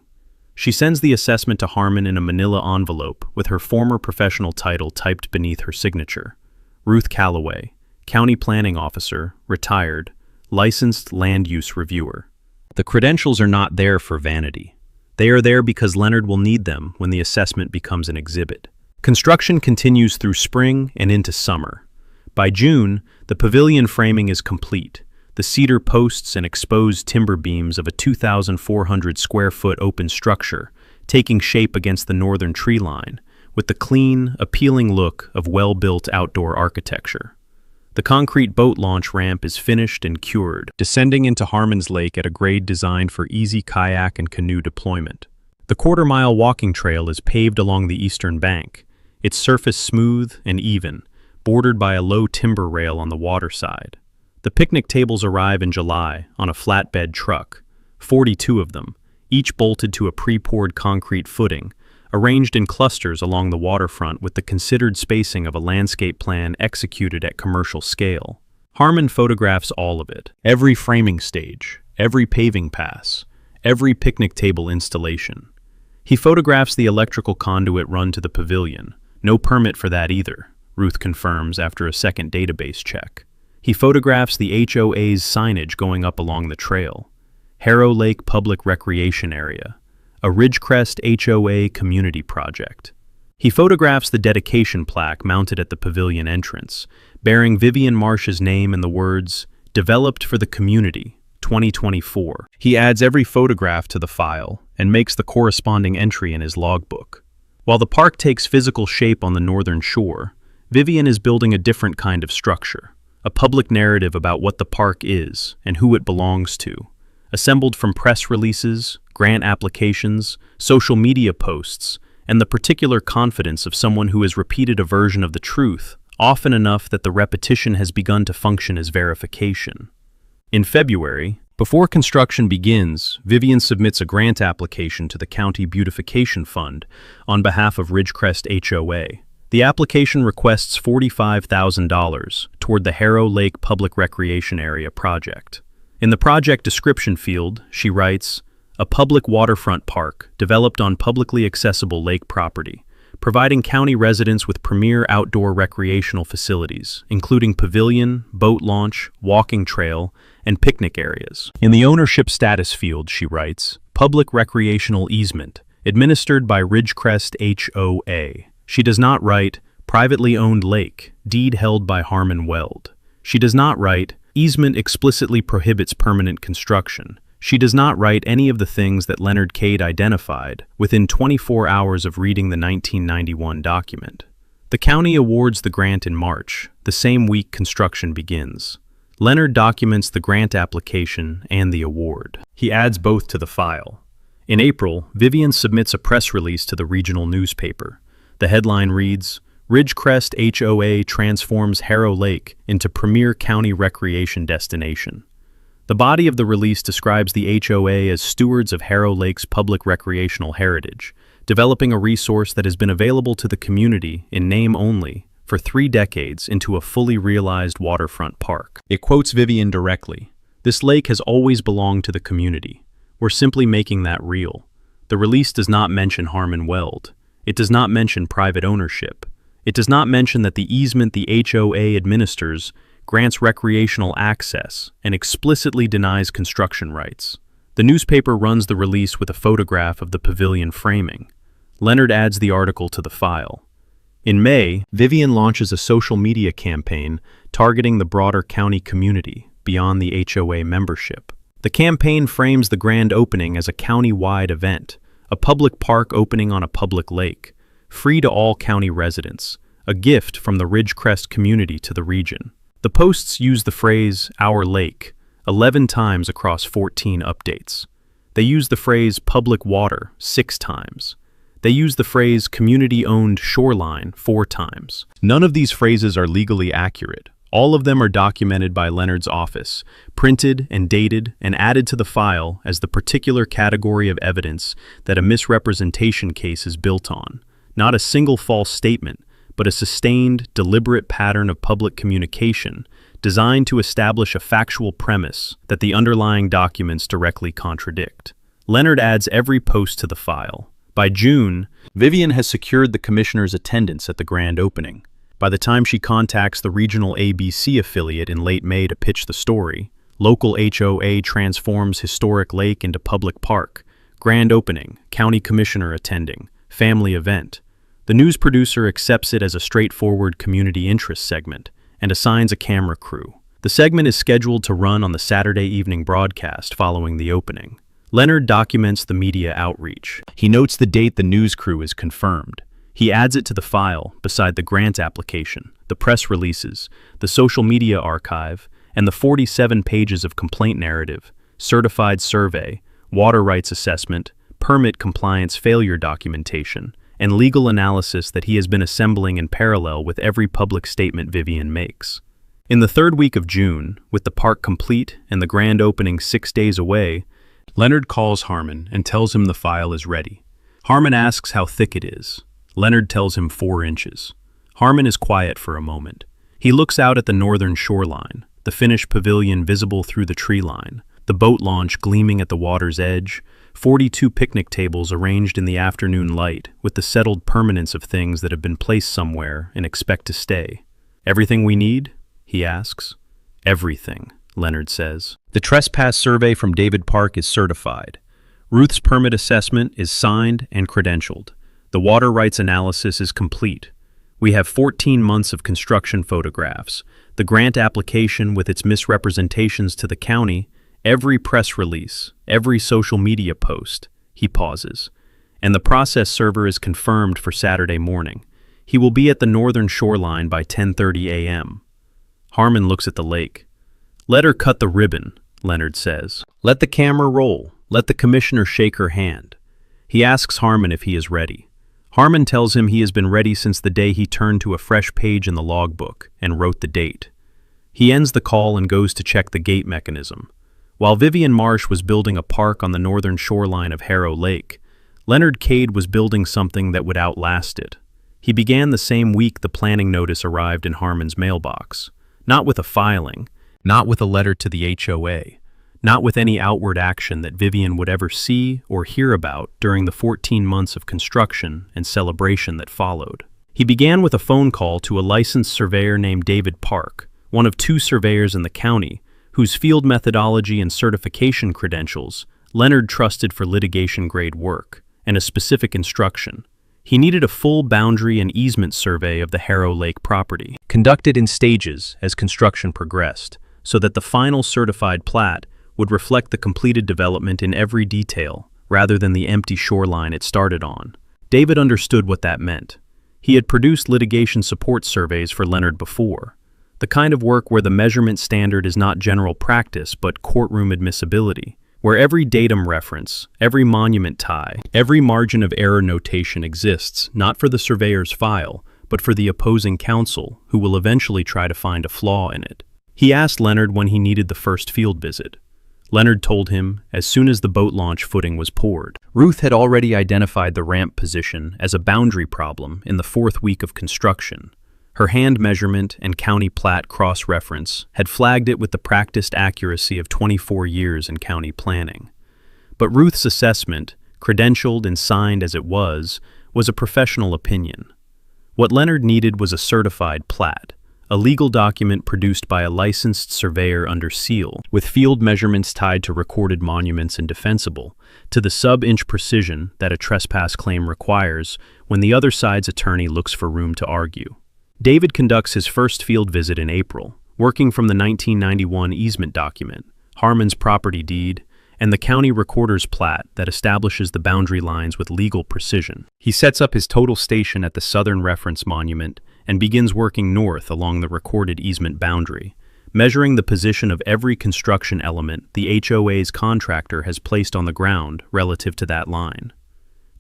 She sends the assessment to Harmon in a manila envelope with her former professional title typed beneath her signature. Ruth Calloway, County Planning Officer, retired, licensed land use reviewer. The credentials are not there for vanity. They are there because Leonard will need them when the assessment becomes an exhibit. Construction continues through spring and into summer. By June, the pavilion framing is complete. The cedar posts and exposed timber beams of a 2,400 square foot open structure taking shape against the northern tree line, with the clean, appealing look of well-built outdoor architecture. The concrete boat launch ramp is finished and cured, descending into Harmon's Lake at a grade designed for easy kayak and canoe deployment. The quarter-mile walking trail is paved along the eastern bank, its surface smooth and even, bordered by a low timber rail on the water side. The picnic tables arrive in July on a flatbed truck, 42 of them, each bolted to a pre-poured concrete footing, arranged in clusters along the waterfront with the considered spacing of a landscape plan executed at commercial scale. Harmon photographs all of it, every framing stage, every paving pass, every picnic table installation. He photographs the electrical conduit run to the pavilion. No permit for that either, Ruth confirms after a second database check. He photographs the HOA's signage going up along the trail. Harrow Lake Public Recreation Area, a Ridgecrest HOA community project. He photographs the dedication plaque mounted at the pavilion entrance, bearing Vivian Marsh's name and the words, "Developed for the Community, 2024. He adds every photograph to the file and makes the corresponding entry in his logbook. While the park takes physical shape on the northern shore, Vivian is building a different kind of structure, a public narrative about what the park is and who it belongs to, assembled from press releases, grant applications, social media posts, and the particular confidence of someone who has repeated a version of the truth, often enough that the repetition has begun to function as verification. In February, before construction begins, Vivian submits a grant application to the County Beautification Fund on behalf of Ridgecrest HOA. The application requests $45,000 toward the Harrow Lake Public Recreation Area project. In the project description field, she writes, "A public waterfront park developed on publicly accessible lake property, providing county residents with premier outdoor recreational facilities, including pavilion, boat launch, walking trail, and picnic areas." In the ownership status field, she writes, "Public recreational easement, administered by Ridgecrest HOA." She does not write, "Privately owned lake, deed held by Harmon Weld." She does not write, "Easement explicitly prohibits permanent construction." She does not write any of the things that Leonard Cade identified within 24 hours of reading the 1991 document. The county awards the grant in March, the same week construction begins. Leonard documents the grant application and the award. He adds both to the file. In April, Vivian submits a press release to the regional newspaper. The headline reads, "Ridgecrest HOA transforms Harrow Lake into premier county recreation destination." The body of the release describes the HOA as stewards of Harrow Lake's public recreational heritage, developing a resource that has been available to the community in name only for 3 decades into a fully realized waterfront park. It quotes Vivian directly, "This lake has always belonged to the community. We're simply making that real." The release does not mention Harmon Weld. It does not mention private ownership. It does not mention that the easement the HOA administers grants recreational access and explicitly denies construction rights. The newspaper runs the release with a photograph of the pavilion framing. Leonard adds the article to the file. In May, Vivian launches a social media campaign targeting the broader county community beyond the HOA membership. The campaign frames the grand opening as a county-wide event, a public park opening on a public lake, free to all county residents, a gift from the Ridgecrest community to the region. The posts use the phrase, "Our Lake," 11 times across 14 updates. They use the phrase, "public water," 6 times. They use the phrase, "community-owned shoreline," 4 times. None of these phrases are legally accurate. All of them are documented by Leonard's office, printed and dated and added to the file as the particular category of evidence that a misrepresentation case is built on. Not a single false statement, but a sustained, deliberate pattern of public communication designed to establish a factual premise that the underlying documents directly contradict. Leonard adds every post to the file. By June, Vivian has secured the commissioner's attendance at the grand opening. By the time she contacts the regional ABC affiliate in late May to pitch the story, local HOA transforms historic lake into public park, grand opening, county commissioner attending, family event. The news producer accepts it as a straightforward community interest segment and assigns a camera crew. The segment is scheduled to run on the Saturday evening broadcast following the opening. Leonard documents the media outreach. He notes the date the news crew is confirmed. He adds it to the file beside the grant application, the press releases, the social media archive, and the 47 pages of complaint narrative, certified survey, water rights assessment, permit compliance failure documentation, and legal analysis that he has been assembling in parallel with every public statement Vivian makes. In the 3rd week of June, with the park complete and the grand opening 6 days away, Leonard calls Harmon and tells him the file is ready. Harmon asks how thick it is. Leonard tells him 4 inches. Harmon is quiet for a moment. He looks out at the northern shoreline, the finished pavilion visible through the tree line, the boat launch gleaming at the water's edge, 42 picnic tables arranged in the afternoon light with the settled permanence of things that have been placed somewhere and expect to stay. "Everything we need?" he asks. "Everything," Leonard says. The trespass survey from David Park is certified. Ruth's permit assessment is signed and credentialed. The water rights analysis is complete. We have 14 months of construction photographs, the grant application with its misrepresentations to the county, every press release, every social media post. He pauses. And the process server is confirmed for Saturday morning. He will be at the northern shoreline by 10:30 a.m. Harmon looks at the lake. "Let her cut the ribbon," Leonard says. "Let the camera roll. Let the commissioner shake her hand." He asks Harmon if he is ready. Harmon tells him he has been ready since the day he turned to a fresh page in the logbook and wrote the date. He ends the call and goes to check the gate mechanism. While Vivian Marsh was building a park on the northern shoreline of Harrow Lake, Leonard Cade was building something that would outlast it. He began the same week the planning notice arrived in Harmon's mailbox. Not with a filing, not with a letter to the HOA, not with any outward action that Vivian would ever see or hear about during the 14 months of construction and celebration that followed. He began with a phone call to a licensed surveyor named David Park, one of 2 surveyors in the county, whose field methodology and certification credentials Leonard trusted for litigation-grade work, and a specific instruction. He needed a full boundary and easement survey of the Harrow Lake property, conducted in stages as construction progressed, so that the final certified plat would reflect the completed development in every detail, rather than the empty shoreline it started on. David understood what that meant. He had produced litigation support surveys for Leonard before, the kind of work where the measurement standard is not general practice but courtroom admissibility, where every datum reference, every monument tie, every margin of error notation exists not for the surveyor's file, but for the opposing counsel, who will eventually try to find a flaw in it. He asked Leonard when he needed the first field visit. Leonard told him as soon as the boat launch footing was poured. Ruth had already identified the ramp position as a boundary problem in the 4th week of construction. Her hand measurement and county plat cross-reference had flagged it with the practiced accuracy of 24 years in county planning. But Ruth's assessment, credentialed and signed as it was a professional opinion. What Leonard needed was a certified plat, a legal document produced by a licensed surveyor under seal, with field measurements tied to recorded monuments and defensible, to the sub-inch precision that a trespass claim requires when the other side's attorney looks for room to argue. David conducts his first field visit in April, working from the 1991 easement document, Harmon's property deed, and the county recorder's plat that establishes the boundary lines with legal precision. He sets up his total station at the Southern Reference Monument and begins working north along the recorded easement boundary, measuring the position of every construction element the HOA's contractor has placed on the ground relative to that line.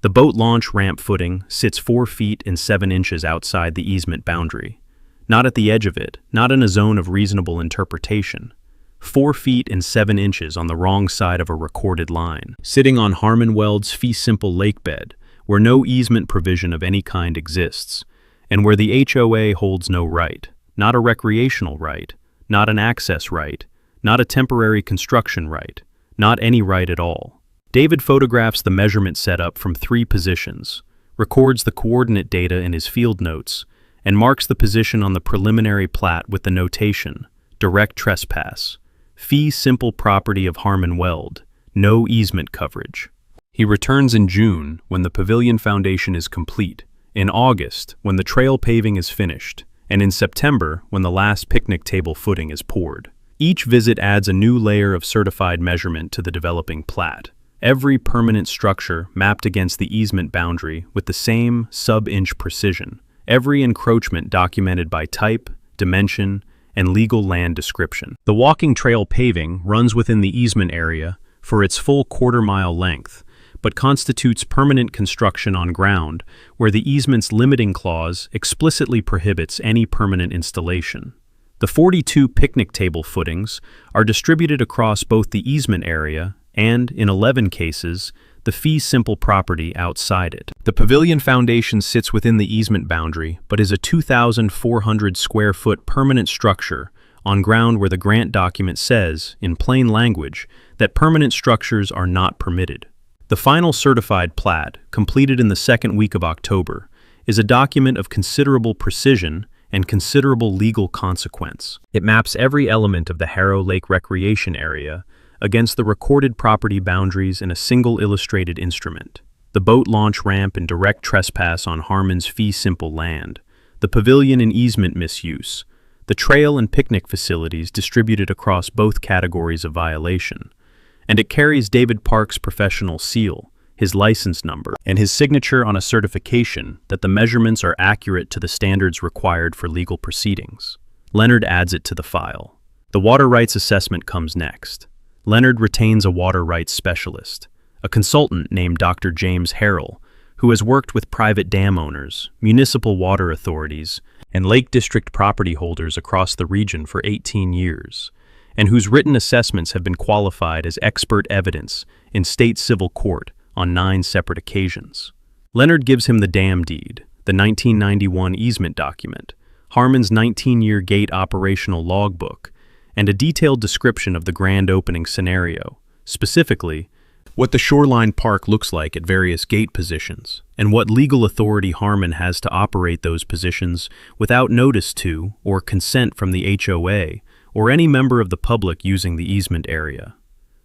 The boat launch ramp footing sits 4 feet and 7 inches outside the easement boundary, not at the edge of it, not in a zone of reasonable interpretation. 4 feet and 7 inches on the wrong side of a recorded line, sitting on Harmon Weld's fee simple lake bed, where no easement provision of any kind exists, and where the HOA holds no right, not a recreational right, not an access right, not a temporary construction right, not any right at all. David photographs the measurement setup from 3 positions, records the coordinate data in his field notes, and marks the position on the preliminary plat with the notation, direct trespass, fee simple property of Harmon Weld, no easement coverage. He returns in June when the pavilion foundation is complete, in August when the trail paving is finished, and in September when the last picnic table footing is poured. Each visit adds a new layer of certified measurement to the developing plat. Every permanent structure mapped against the easement boundary with the same sub-inch precision. Every encroachment documented by type, dimension, and legal land description. The walking trail paving runs within the easement area for its full quarter-mile length, but constitutes permanent construction on ground where the easement's limiting clause explicitly prohibits any permanent installation. The 42 picnic table footings are distributed across both the easement area and, in 11 cases, the fee simple property outside it. The pavilion foundation sits within the easement boundary, but is a 2,400 square foot permanent structure on ground where the grant document says, in plain language, that permanent structures are not permitted. The final certified plat, completed in the second week of October, is a document of considerable precision and considerable legal consequence. It maps every element of the Harrow Lake Recreation Area against the recorded property boundaries in a single illustrated instrument. The boat launch ramp and direct trespass on Harmon's fee simple land, the pavilion and easement misuse, the trail and picnic facilities distributed across both categories of violation, and it carries David Park's professional seal, his license number, and his signature on a certification that the measurements are accurate to the standards required for legal proceedings. Leonard adds it to the file. The water rights assessment comes next. Leonard retains a water rights specialist, a consultant named Dr. James Harrell, who has worked with private dam owners, municipal water authorities, and Lake District property holders across the region for 18 years, and whose written assessments have been qualified as expert evidence in state civil court on 9 separate occasions. Leonard gives him the dam deed, the 1991 easement document, Harmon's 19-year gate operational logbook, and a detailed description of the grand opening scenario, specifically what the shoreline park looks like at various gate positions, and what legal authority Harmon has to operate those positions without notice to or consent from the HOA or any member of the public using the easement area.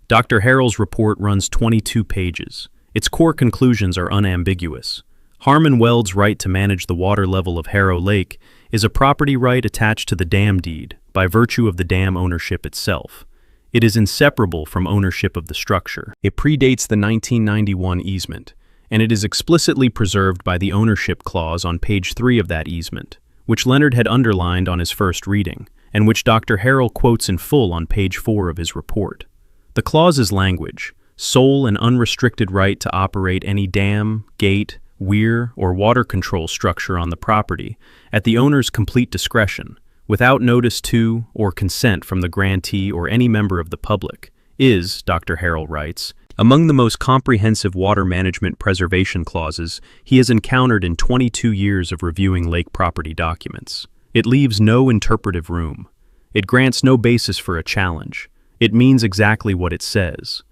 Dr. Harrell's report runs 22 pages. Its core conclusions are unambiguous. Harmon Weld's right to manage the water level of Harrow Lake is a property right attached to the dam deed by virtue of the dam ownership itself. It is inseparable from ownership of the structure. It predates the 1991 easement, and it is explicitly preserved by the ownership clause on page 3 of that easement, which Leonard had underlined on his first reading, and which Dr. Harrell quotes in full on page 4 of his report. The clause's language, sole and unrestricted right to operate any dam, gate, weir, or water control structure on the property at the owner's complete discretion, without notice to or consent from the grantee or any member of the public, is, Dr. Harrell writes, among the most comprehensive water management preservation clauses he has encountered in 22 years of reviewing lake property documents. It leaves no interpretive room. It grants no basis for a challenge. It means exactly what it says.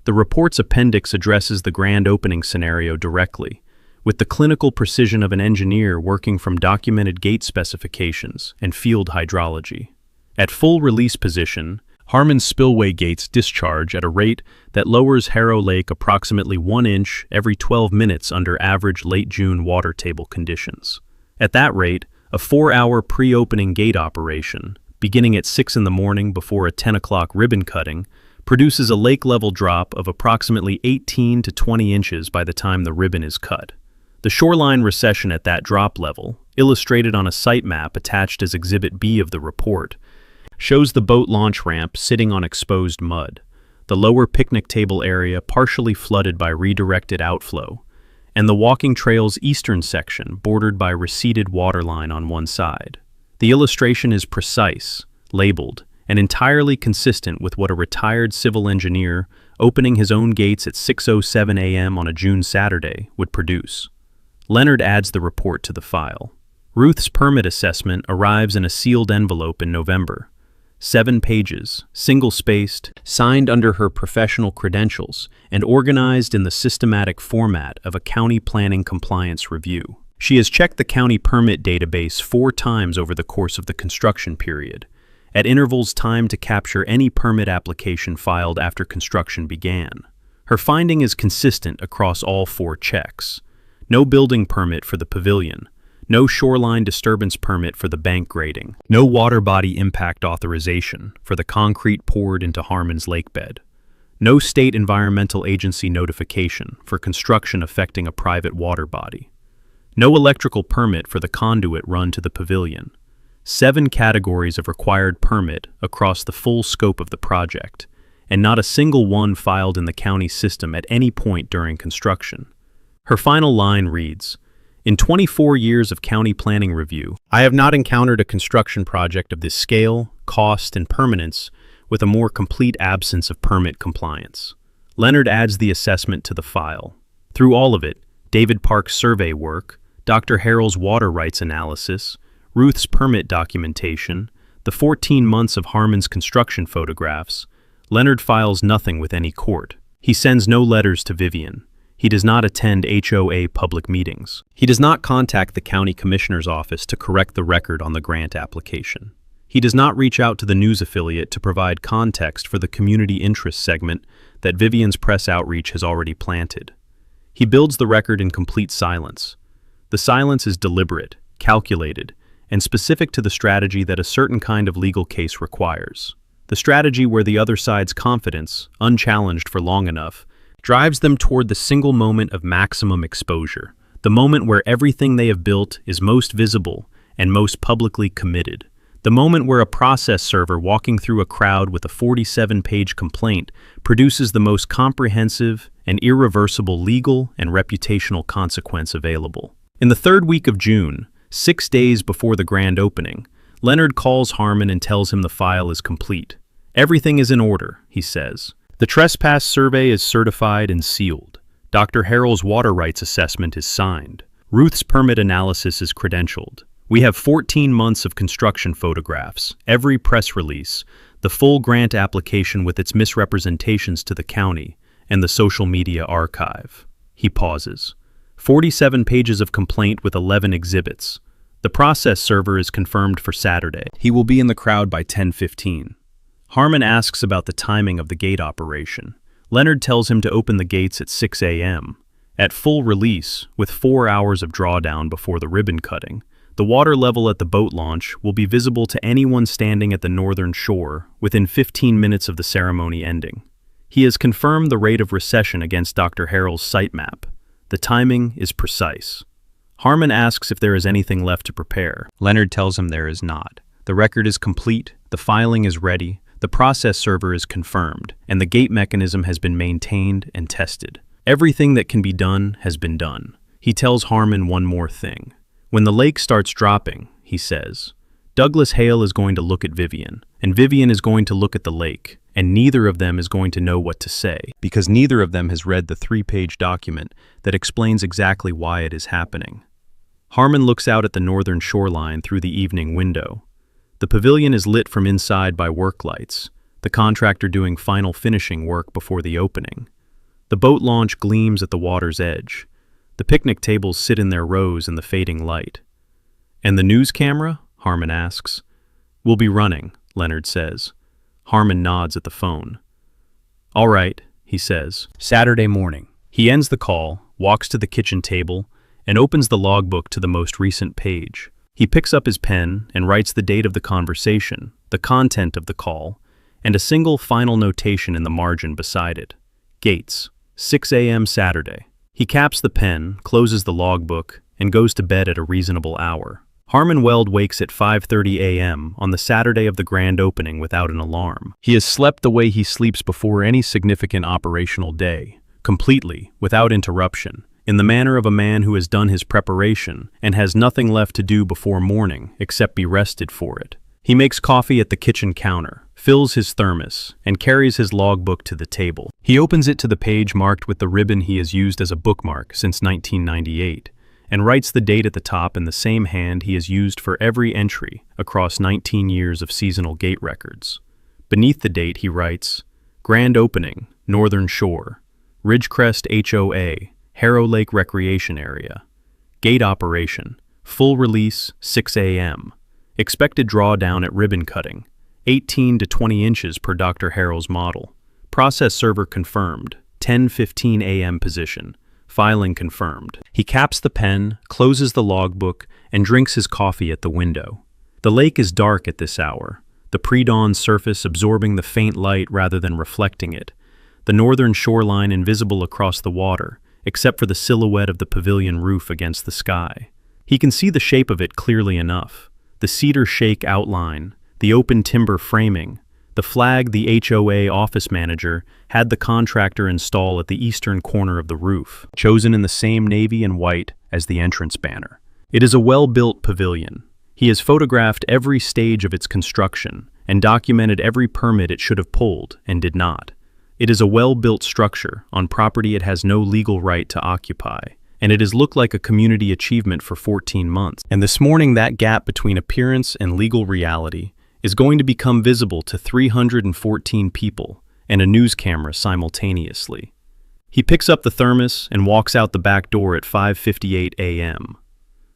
The report's appendix addresses the grand opening scenario directly, with the clinical precision of an engineer working from documented gate specifications and field hydrology. At full release position, Harmon's spillway gates discharge at a rate that lowers Harrow Lake approximately 1 inch every 12 minutes under average late June water table conditions. At that rate, a 4-hour pre-opening gate operation, beginning at 6 in the morning before a 10 o'clock ribbon cutting, produces a lake-level drop of approximately 18 to 20 inches by the time the ribbon is cut. The shoreline recession at that drop level, illustrated on a site map attached as Exhibit B of the report, shows the boat launch ramp sitting on exposed mud, the lower picnic table area partially flooded by redirected outflow, and the walking trail's eastern section bordered by receded waterline on one side. The illustration is precise, labeled, and entirely consistent with what a retired civil engineer opening his own gates at 6:07 a.m. on a June Saturday would produce. Leonard adds the report to the file. Ruth's permit assessment arrives in a sealed envelope in November. 7 pages, single-spaced, signed under her professional credentials, and organized in the systematic format of a county planning compliance review. She has checked the county permit database 4 times over the course of the construction period, at intervals timed to capture any permit application filed after construction began. Her finding is consistent across all 4 checks. No building permit for the pavilion, no shoreline disturbance permit for the bank grading, no water body impact authorization for the concrete poured into Harmon's lakebed, no state environmental agency notification for construction affecting a private water body, no electrical permit for the conduit run to the pavilion, 7 categories of required permit across the full scope of the project, and not a single one filed in the county system at any point during construction. Her final line reads, "In 24 years of county planning review, I have not encountered a construction project of this scale, cost, and permanence with a more complete absence of permit compliance." Leonard adds the assessment to the file. Through all of it, David Park's survey work, Dr. Harrell's water rights analysis, Ruth's permit documentation, the 14 months of Harmon's construction photographs, Leonard files nothing with any court. He sends no letters to Vivian. He does not attend HOA public meetings. He does not contact the county commissioner's office to correct the record on the grant application. He does not reach out to the news affiliate to provide context for the community interest segment that Vivian's press outreach has already planted. He builds the record in complete silence. The silence is deliberate, calculated, and specific to the strategy that a certain kind of legal case requires. The strategy where the other side's confidence, unchallenged for long enough, drives them toward the single moment of maximum exposure, the moment where everything they have built is most visible and most publicly committed, the moment where a process server walking through a crowd with a 47-page complaint produces the most comprehensive and irreversible legal and reputational consequence available. In the third week of June, 6 days before the grand opening, Leonard calls Harmon and tells him the file is complete. "Everything is in order," he says. "The trespass survey is certified and sealed. Dr. Harrell's water rights assessment is signed. Ruth's permit analysis is credentialed. We have 14 months of construction photographs, every press release, the full grant application with its misrepresentations to the county, and the social media archive." He pauses. 47 pages of complaint with 11 exhibits. The process server is confirmed for Saturday. He will be in the crowd by 10:15. Harmon asks about the timing of the gate operation. Leonard tells him to open the gates at 6 a.m. At full release, with 4 hours of drawdown before the ribbon cutting, the water level at the boat launch will be visible to anyone standing at the northern shore within 15 minutes of the ceremony ending. He has confirmed the rate of recession against Dr. Harrell's site map. The timing is precise. Harmon asks if there is anything left to prepare. Leonard tells him there is not. The record is complete, the filing is ready, the process server is confirmed, and the gate mechanism has been maintained and tested. Everything that can be done has been done. He tells Harmon one more thing. When the lake starts dropping, he says, Douglas Hale is going to look at Vivian, and Vivian is going to look at the lake, and neither of them is going to know what to say, because neither of them has read the 3-page document that explains exactly why it is happening. Harmon looks out at the northern shoreline through the evening window. The pavilion is lit from inside by work lights, the contractor doing final finishing work before the opening. The boat launch gleams at the water's edge. The picnic tables sit in their rows in the fading light. "And the news camera?" Harmon asks. "We'll be running," Leonard says. Harmon nods at the phone. "All right," he says. Saturday morning. He ends the call, walks to the kitchen table, and opens the logbook to the most recent page. He picks up his pen and writes the date of the conversation, the content of the call, and a single final notation in the margin beside it. Gates, 6 a.m. Saturday. He caps the pen, closes the logbook, and goes to bed at a reasonable hour. Harmon Weld wakes at 5:30 a.m. on the Saturday of the grand opening without an alarm. He has slept the way he sleeps before any significant operational day, completely, without interruption, in the manner of a man who has done his preparation and has nothing left to do before morning except be rested for it. He makes coffee at the kitchen counter, fills his thermos, and carries his logbook to the table. He opens it to the page marked with the ribbon he has used as a bookmark since 1998, and writes the date at the top in the same hand he has used for every entry across 19 years of seasonal gate records. Beneath the date he writes, Grand Opening, Northern Shore, Ridgecrest HOA, Harrow Lake Recreation Area. Gate Operation, Full Release, 6 a.m. Expected drawdown at ribbon cutting, 18 to 20 inches per Dr. Harrell's model. Process server confirmed, 10:15 a.m. position. Filing confirmed. He caps the pen, closes the logbook, and drinks his coffee at the window. The lake is dark at this hour, the pre-dawn surface absorbing the faint light rather than reflecting it, the northern shoreline invisible across the water, except for the silhouette of the pavilion roof against the sky. He can see the shape of it clearly enough, the cedar shake outline, the open timber framing, the flag the HOA office manager had the contractor install at the eastern corner of the roof, chosen in the same navy and white as the entrance banner. It is a well-built pavilion. He has photographed every stage of its construction and documented every permit it should have pulled and did not. It is a well-built structure on property it has no legal right to occupy, and it has looked like a community achievement for 14 months. And this morning, that gap between appearance and legal reality is going to become visible to 314 people and a news camera simultaneously. He picks up the thermos and walks out the back door at 5:58 a.m.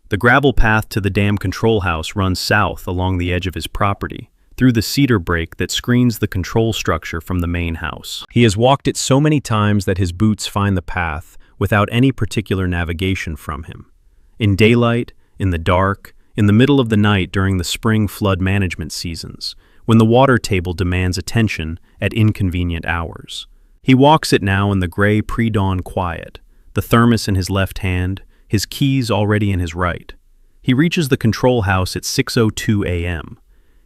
The gravel path to the dam control house runs south along the edge of his property, through the cedar break that screens the control structure from the main house. He has walked it so many times that his boots find the path without any particular navigation from him. In daylight, in the dark, in the middle of the night during the spring flood management seasons, when the water table demands attention at inconvenient hours. He walks it now in the gray pre-dawn quiet, the thermos in his left hand, his keys already in his right. He reaches the control house at 6:02 a.m.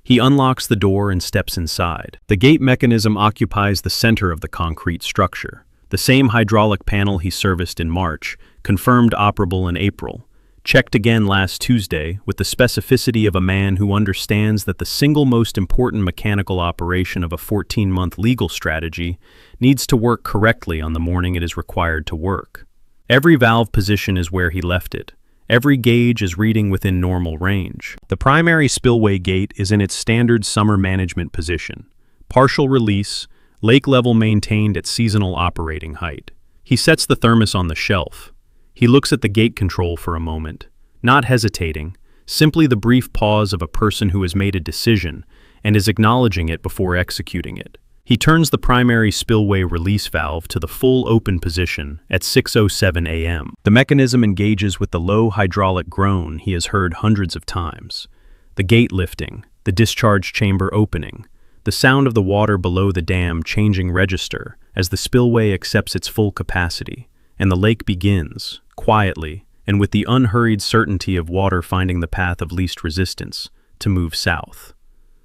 He unlocks the door and steps inside. The gate mechanism occupies the center of the concrete structure. The same hydraulic panel he serviced in March, confirmed operable in April, checked again last Tuesday with the specificity of a man who understands that the single most important mechanical operation of a 14-month legal strategy needs to work correctly on the morning it is required to work. Every valve position is where he left it. Every gauge is reading within normal range. The primary spillway gate is in its standard summer management position. Partial release, lake level maintained at seasonal operating height. He sets the thermos on the shelf. He looks at the gate control for a moment, not hesitating, simply the brief pause of a person who has made a decision and is acknowledging it before executing it. He turns the primary spillway release valve to the full open position at 6:07 a.m. The mechanism engages with the low hydraulic groan he has heard hundreds of times. The gate lifting, the discharge chamber opening, the sound of the water below the dam changing register as the spillway accepts its full capacity, and the lake begins, quietly, and with the unhurried certainty of water finding the path of least resistance, to move south.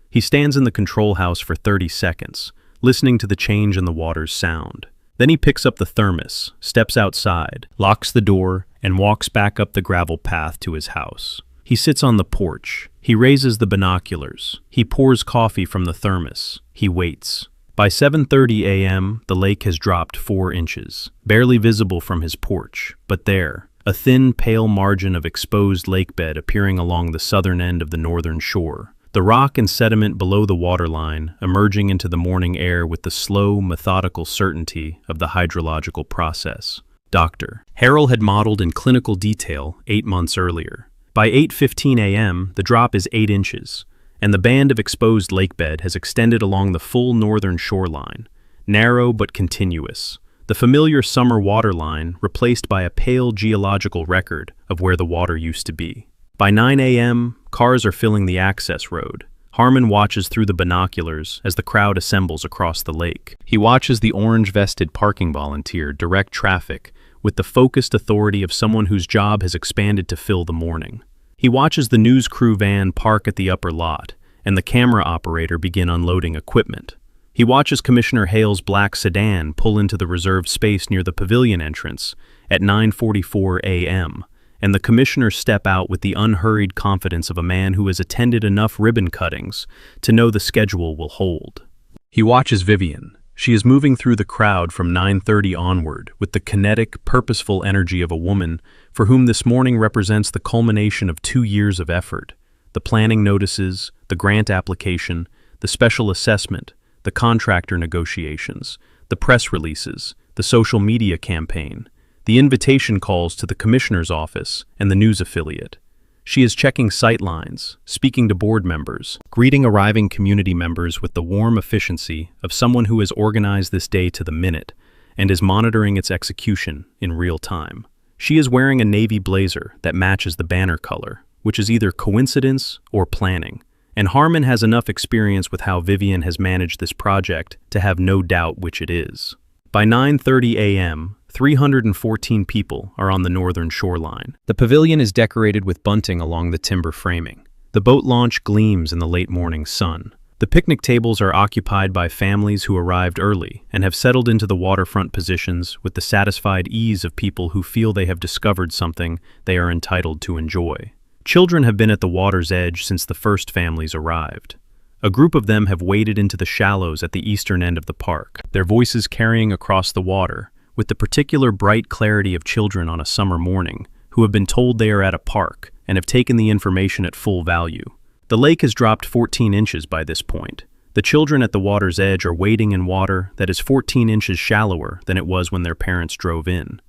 He stands in the control house for 30 seconds, listening to the change in the water's sound. Then he picks up the thermos, steps outside, locks the door, and walks back up the gravel path to his house. He sits on the porch. He raises the binoculars. He pours coffee from the thermos. He waits. By 7:30 a.m., the lake has dropped 4 inches, barely visible from his porch, but there, a thin, pale margin of exposed lakebed appearing along the southern end of the northern shore. The rock and sediment below the waterline emerging into the morning air with the slow, methodical certainty of the hydrological process. Dr. Harrell had modeled in clinical detail 8 months earlier. By 8:15 a.m., the drop is 8 inches, and the band of exposed lakebed has extended along the full northern shoreline, narrow but continuous, the familiar summer waterline replaced by a pale geological record of where the water used to be. By 9 a.m., cars are filling the access road. Harmon watches through the binoculars as the crowd assembles across the lake. He watches the orange-vested parking volunteer direct traffic with the focused authority of someone whose job has expanded to fill the morning. He watches the news crew van park at the upper lot and the camera operator begin unloading equipment. He watches Commissioner Hale's black sedan pull into the reserved space near the pavilion entrance at 9:44 a.m., and the commissioner step out with the unhurried confidence of a man who has attended enough ribbon cuttings to know the schedule will hold. He watches Vivian. She is moving through the crowd from 9:30 onward with the kinetic, purposeful energy of a woman for whom this morning represents the culmination of 2 years of effort. The planning notices, the grant application, the special assessment, the contractor negotiations, the press releases, the social media campaign, the invitation calls to the commissioner's office and the news affiliate. She is checking sightlines, speaking to board members, greeting arriving community members with the warm efficiency of someone who has organized this day to the minute and is monitoring its execution in real time. She is wearing a navy blazer that matches the banner color, which is either coincidence or planning, and Harmon has enough experience with how Vivian has managed this project to have no doubt which it is. By 9:30 a.m., 314 people are on the northern shoreline. The pavilion is decorated with bunting along the timber framing. The boat launch gleams in the late morning sun. The picnic tables are occupied by families who arrived early and have settled into the waterfront positions with the satisfied ease of people who feel they have discovered something they are entitled to enjoy. Children have been at the water's edge since the first families arrived. A group of them have waded into the shallows at the eastern end of the park, their voices carrying across the water, with the particular bright clarity of children on a summer morning who have been told they are at a park and have taken the information at full value. The lake has dropped 14 inches by this point. The children at the water's edge are wading in water that is 14 inches shallower than it was when their parents drove in.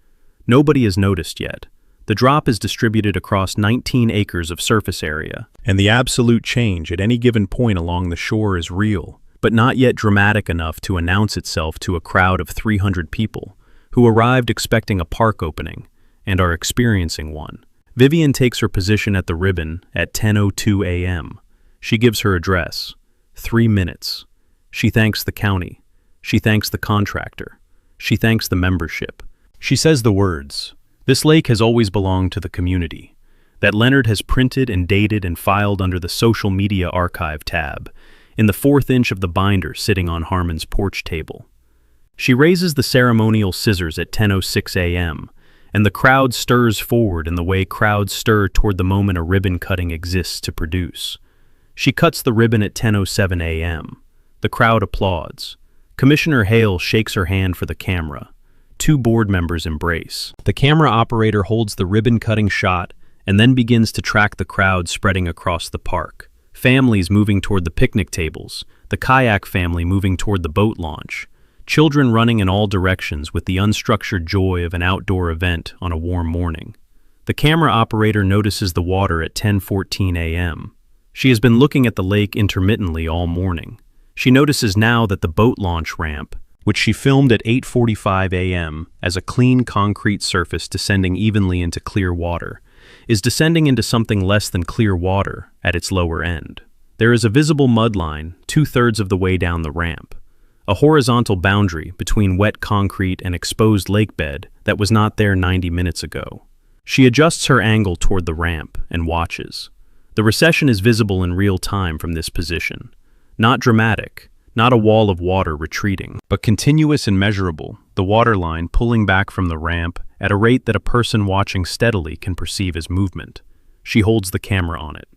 Nobody has noticed yet. The drop is distributed across 19 acres of surface area, and the absolute change at any given point along the shore is real, but not yet dramatic enough to announce itself to a crowd of 300 people who arrived expecting a park opening and are experiencing one. Vivian takes her position at the ribbon at 10:02 a.m. She gives her address. 3 minutes. She thanks the county. She thanks the contractor. She thanks the membership. She says the words, "This lake has always belonged to the community," that Leonard has printed and dated and filed under the social media archive tab, in the 4th inch of the binder sitting on Harmon's porch table. She raises the ceremonial scissors at 10:06 a.m., and the crowd stirs forward in the way crowds stir toward the moment a ribbon cutting exists to produce. She cuts the ribbon at 10:07 a.m. The crowd applauds. Commissioner Hale shakes her hand for the camera. 2 board members embrace. The camera operator holds the ribbon-cutting shot and then begins to track the crowd spreading across the park. Families moving toward the picnic tables, the kayak family moving toward the boat launch, children running in all directions with the unstructured joy of an outdoor event on a warm morning. The camera operator notices the water at 10:14 a.m. She has been looking at the lake intermittently all morning. She notices now that the boat launch ramp, which she filmed at 8:45 a.m. as a clean concrete surface descending evenly into clear water, is descending into something less than clear water at its lower end. There is a visible mud line 2/3 of the way down the ramp, a horizontal boundary between wet concrete and exposed lake bed that was not there 90 minutes ago. She adjusts her angle toward the ramp and watches. The recession is visible in real time from this position. Not dramatic, not a wall of water retreating, but continuous and measurable, the water line pulling back from the ramp at a rate that a person watching steadily can perceive as movement. She holds the camera on it.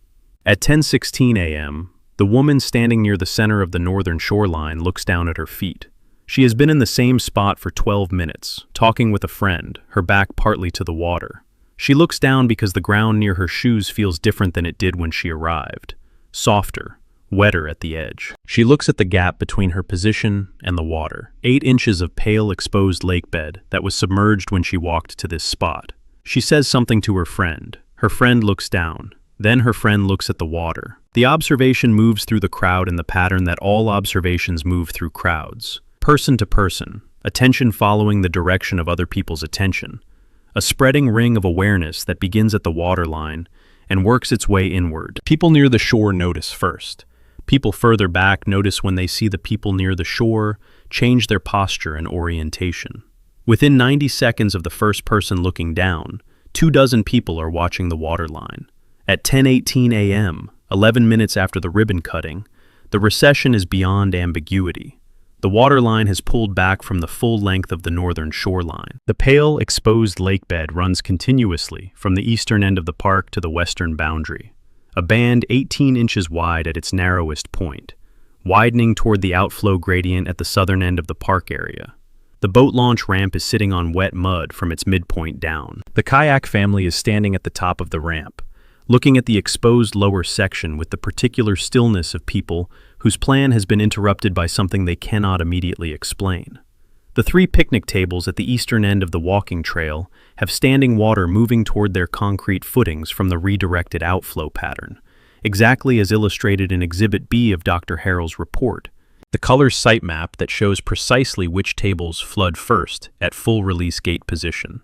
At 10:16 a.m., the woman standing near the center of the northern shoreline looks down at her feet. She has been in the same spot for 12 minutes, talking with a friend, her back partly to the water. She looks down because the ground near her shoes feels different than it did when she arrived. Softer, wetter at the edge. She looks at the gap between her position and the water, 8 inches of pale exposed lake bed that was submerged when she walked to this spot. She says something to her friend. Her friend looks down. Then her friend looks at the water. The observation moves through the crowd in the pattern that all observations move through crowds. Person to person, attention following the direction of other people's attention. A spreading ring of awareness that begins at the waterline and works its way inward. People near the shore notice first. People further back notice when they see the people near the shore change their posture and orientation. Within 90 seconds of the first person looking down, 24 people are watching the waterline. At 10:18 a.m., 11 minutes after the ribbon cutting, the recession is beyond ambiguity. The waterline has pulled back from the full length of the northern shoreline. The pale, exposed lake bed runs continuously from the eastern end of the park to the western boundary, a band 18 inches wide at its narrowest point, widening toward the outflow gradient at the southern end of the park area. The boat launch ramp is sitting on wet mud from its midpoint down. The kayak family is standing at the top of the ramp, looking at the exposed lower section with the particular stillness of people whose plan has been interrupted by something they cannot immediately explain. The 3 picnic tables at the eastern end of the walking trail have standing water moving toward their concrete footings from the redirected outflow pattern, exactly as illustrated in Exhibit B of Dr. Harrell's report, the color site map that shows precisely which tables flood first at full release gate position.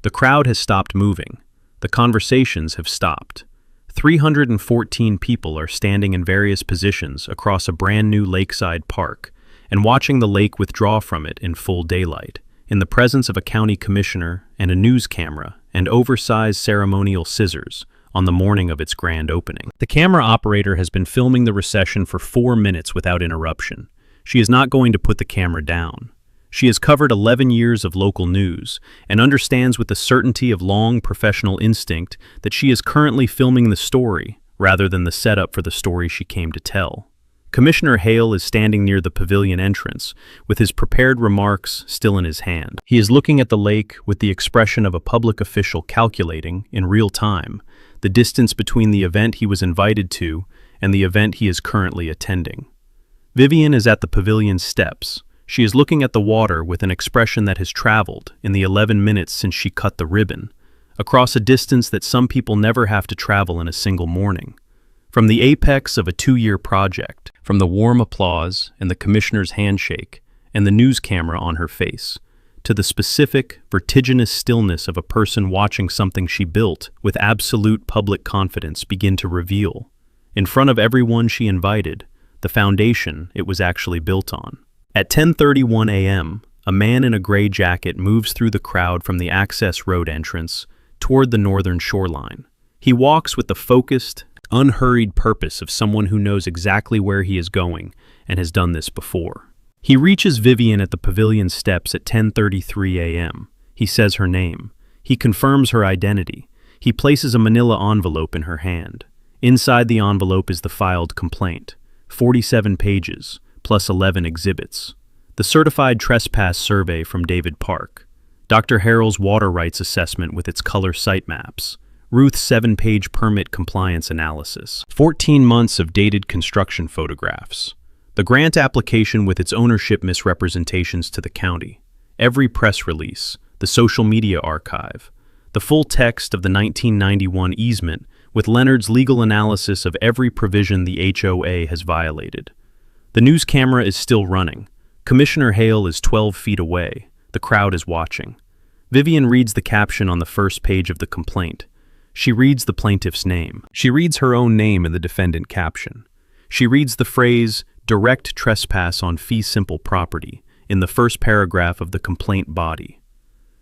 The crowd has stopped moving. The conversations have stopped. 314 people are standing in various positions across a brand new lakeside park and watching the lake withdraw from it in full daylight, in the presence of a county commissioner and a news camera and oversized ceremonial scissors on the morning of its grand opening. The camera operator has been filming the recession for 4 minutes without interruption. She is not going to put the camera down. She has covered 11 years of local news and understands with the certainty of long professional instinct that she is currently filming the story rather than the setup for the story she came to tell. Commissioner Hale is standing near the pavilion entrance with his prepared remarks still in his hand. He is looking at the lake with the expression of a public official calculating, in real time, the distance between the event he was invited to and the event he is currently attending. Vivian is at the pavilion steps. She is looking at the water with an expression that has traveled, in the 11 minutes since she cut the ribbon, across a distance that some people never have to travel in a single morning. From the apex of a 2-year project, from the warm applause and the commissioner's handshake and the news camera on her face, to the specific, vertiginous stillness of a person watching something she built with absolute public confidence begin to reveal, in front of everyone she invited, the foundation it was actually built on. At 10:31 a.m., a man in a gray jacket moves through the crowd from the access road entrance toward the northern shoreline. He walks with the focused, unhurried purpose of someone who knows exactly where he is going and has done this before. He reaches Vivian at the pavilion steps at 10:33 a.m. He says her name. He confirms her identity. He places a manila envelope in her hand. Inside the envelope is the filed complaint, 47 pages, plus 11 exhibits. The certified trespass survey from David Park, Dr. Harrell's water rights assessment with its color site maps, Ruth's 7-page permit compliance analysis, 14 months of dated construction photographs, the grant application with its ownership misrepresentations to the county, every press release, the social media archive, the full text of the 1991 easement with Leonard's legal analysis of every provision the HOA has violated. The news camera is still running. Commissioner Hale is 12 feet away. The crowd is watching. Vivian reads the caption on the first page of the complaint. She reads the plaintiff's name. She reads her own name in the defendant caption. She reads the phrase, direct trespass on fee simple property, in the first paragraph of the complaint body.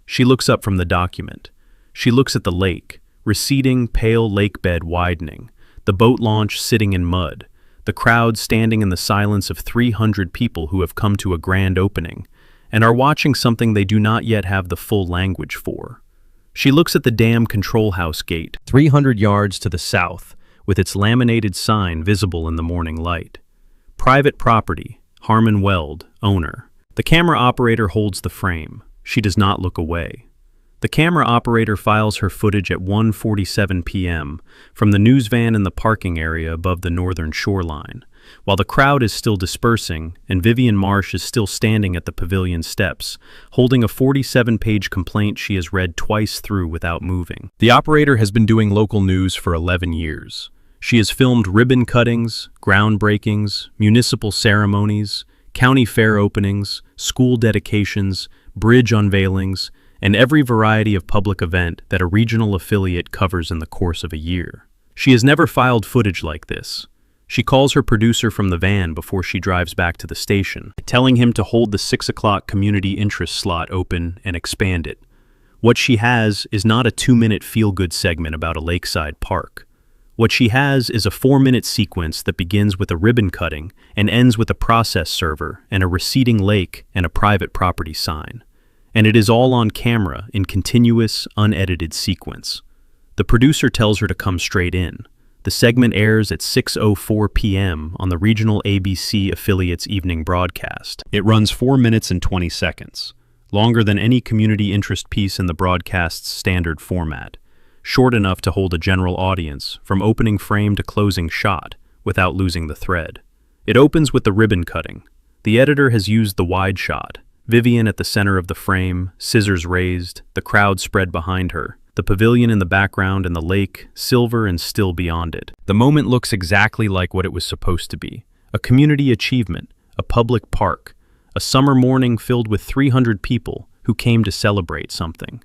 She looks up from the document. She looks at the lake, receding, pale lake bed widening, the boat launch sitting in mud, the crowd standing in the silence of 300 people who have come to a grand opening and are watching something they do not yet have the full language for. She looks at the dam control house gate, 300 yards to the south, with its laminated sign visible in the morning light. Private property, Harmon Weld, owner. The camera operator holds the frame. She does not look away. The camera operator files her footage at 1:47 p.m. from the news van in the parking area above the northern shoreline, while the crowd is still dispersing and Vivian Marsh is still standing at the pavilion steps, holding a 47-page complaint she has read twice through without moving. The operator has been doing local news for 11 years. She has filmed ribbon cuttings, groundbreakings, municipal ceremonies, county fair openings, school dedications, bridge unveilings, and every variety of public event that a regional affiliate covers in the course of a year. She has never filed footage like this. She calls her producer from the van before she drives back to the station, telling him to hold the 6 o'clock community interest slot open and expand it. What she has is not a 2-minute feel-good segment about a lakeside park. What she has is a 4-minute sequence that begins with a ribbon cutting and ends with a process server and a receding lake and a private property sign. And it is all on camera in continuous, unedited sequence. The producer tells her to come straight in. The segment airs at 6:04 p.m. on the regional ABC affiliate's evening broadcast. It runs 4 minutes and 20 seconds, longer than any community interest piece in the broadcast's standard format, short enough to hold a general audience from opening frame to closing shot without losing the thread. It opens with the ribbon cutting. The editor has used the wide shot. Vivian at the center of the frame, scissors raised, the crowd spread behind her, the pavilion in the background and the lake, silver and still beyond it. The moment looks exactly like what it was supposed to be. A community achievement, a public park, a summer morning filled with 300 people who came to celebrate something.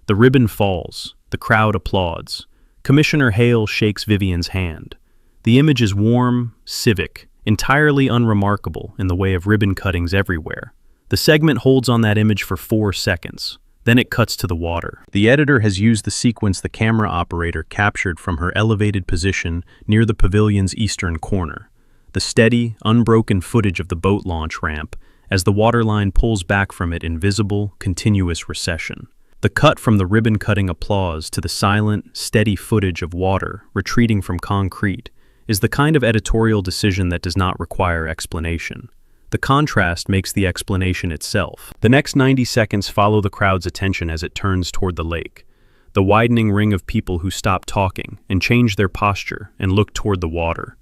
The ribbon falls, the crowd applauds. Commissioner Hale shakes Vivian's hand. The image is warm, civic, entirely unremarkable in the way of ribbon cuttings everywhere. The segment holds on that image for 4 seconds. Then it cuts to the water. The editor has used the sequence the camera operator captured from her elevated position near the pavilion's eastern corner. The steady, unbroken footage of the boat launch ramp as the waterline pulls back from it in visible, continuous recession. The cut from the ribbon-cutting applause to the silent, steady footage of water retreating from concrete is the kind of editorial decision that does not require explanation. The contrast makes the explanation itself. The next 90 seconds follow the crowd's attention as it turns toward the lake. The widening ring of people who stop talking and change their posture and look toward the water.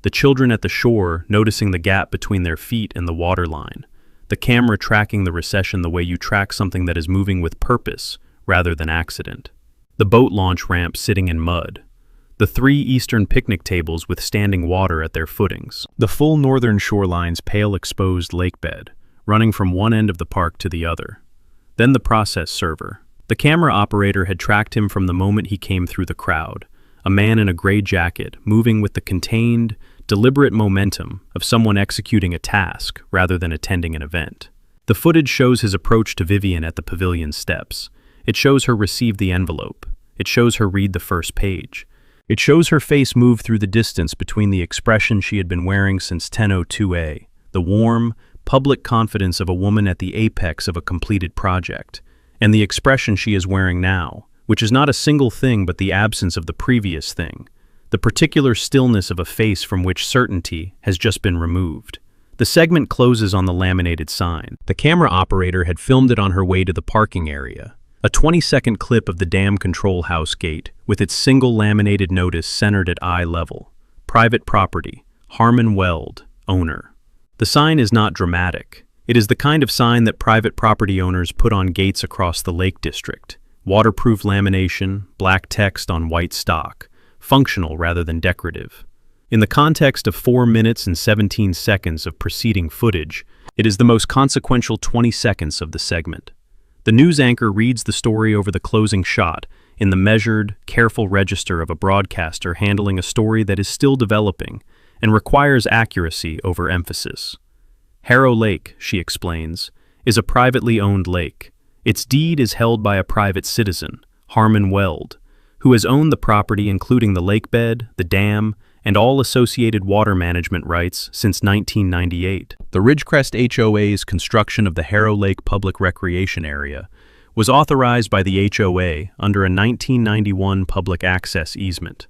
the children at the shore noticing the gap between their feet and the waterline, the camera tracking the recession the way you track something that is moving with purpose rather than accident. The boat launch ramp sitting in mud, the 3 eastern picnic tables with standing water at their footings, the full northern shoreline's pale exposed lakebed, running from one end of the park to the other. Then the process server. The camera operator had tracked him from the moment he came through the crowd, a man in a gray jacket, moving with the contained, deliberate momentum of someone executing a task rather than attending an event. The footage shows his approach to Vivian at the pavilion steps. It shows her receive the envelope. It shows her read the first page. It shows her face move through the distance between the expression she had been wearing since 10:02 the warm, public confidence of a woman at the apex of a completed project, and the expression she is wearing now, which is not a single thing but the absence of the previous thing, the particular stillness of a face from which certainty has just been removed. The segment closes on the laminated sign. The camera operator had filmed it on her way to the parking area. A 20-second clip of the dam control house gate with its single laminated notice centered at eye level. Private property, Harmon Weld, owner. The sign is not dramatic. It is the kind of sign that private property owners put on gates across the Lake District. Waterproof lamination, black text on white stock, functional rather than decorative. In the context of 4 minutes and 17 seconds of preceding footage, it is the most consequential 20 seconds of the segment. The news anchor reads the story over the closing shot in the measured, careful register of a broadcaster handling a story that is still developing and requires accuracy over emphasis. Harrow Lake, she explains, is a privately owned lake. Its deed is held by a private citizen, Harmon Weld, who has owned the property including the lakebed, the dam, and all associated water management rights since 1998. The Ridgecrest HOA's construction of the Harrow Lake Public Recreation Area was authorized by the HOA under a 1991 public access easement,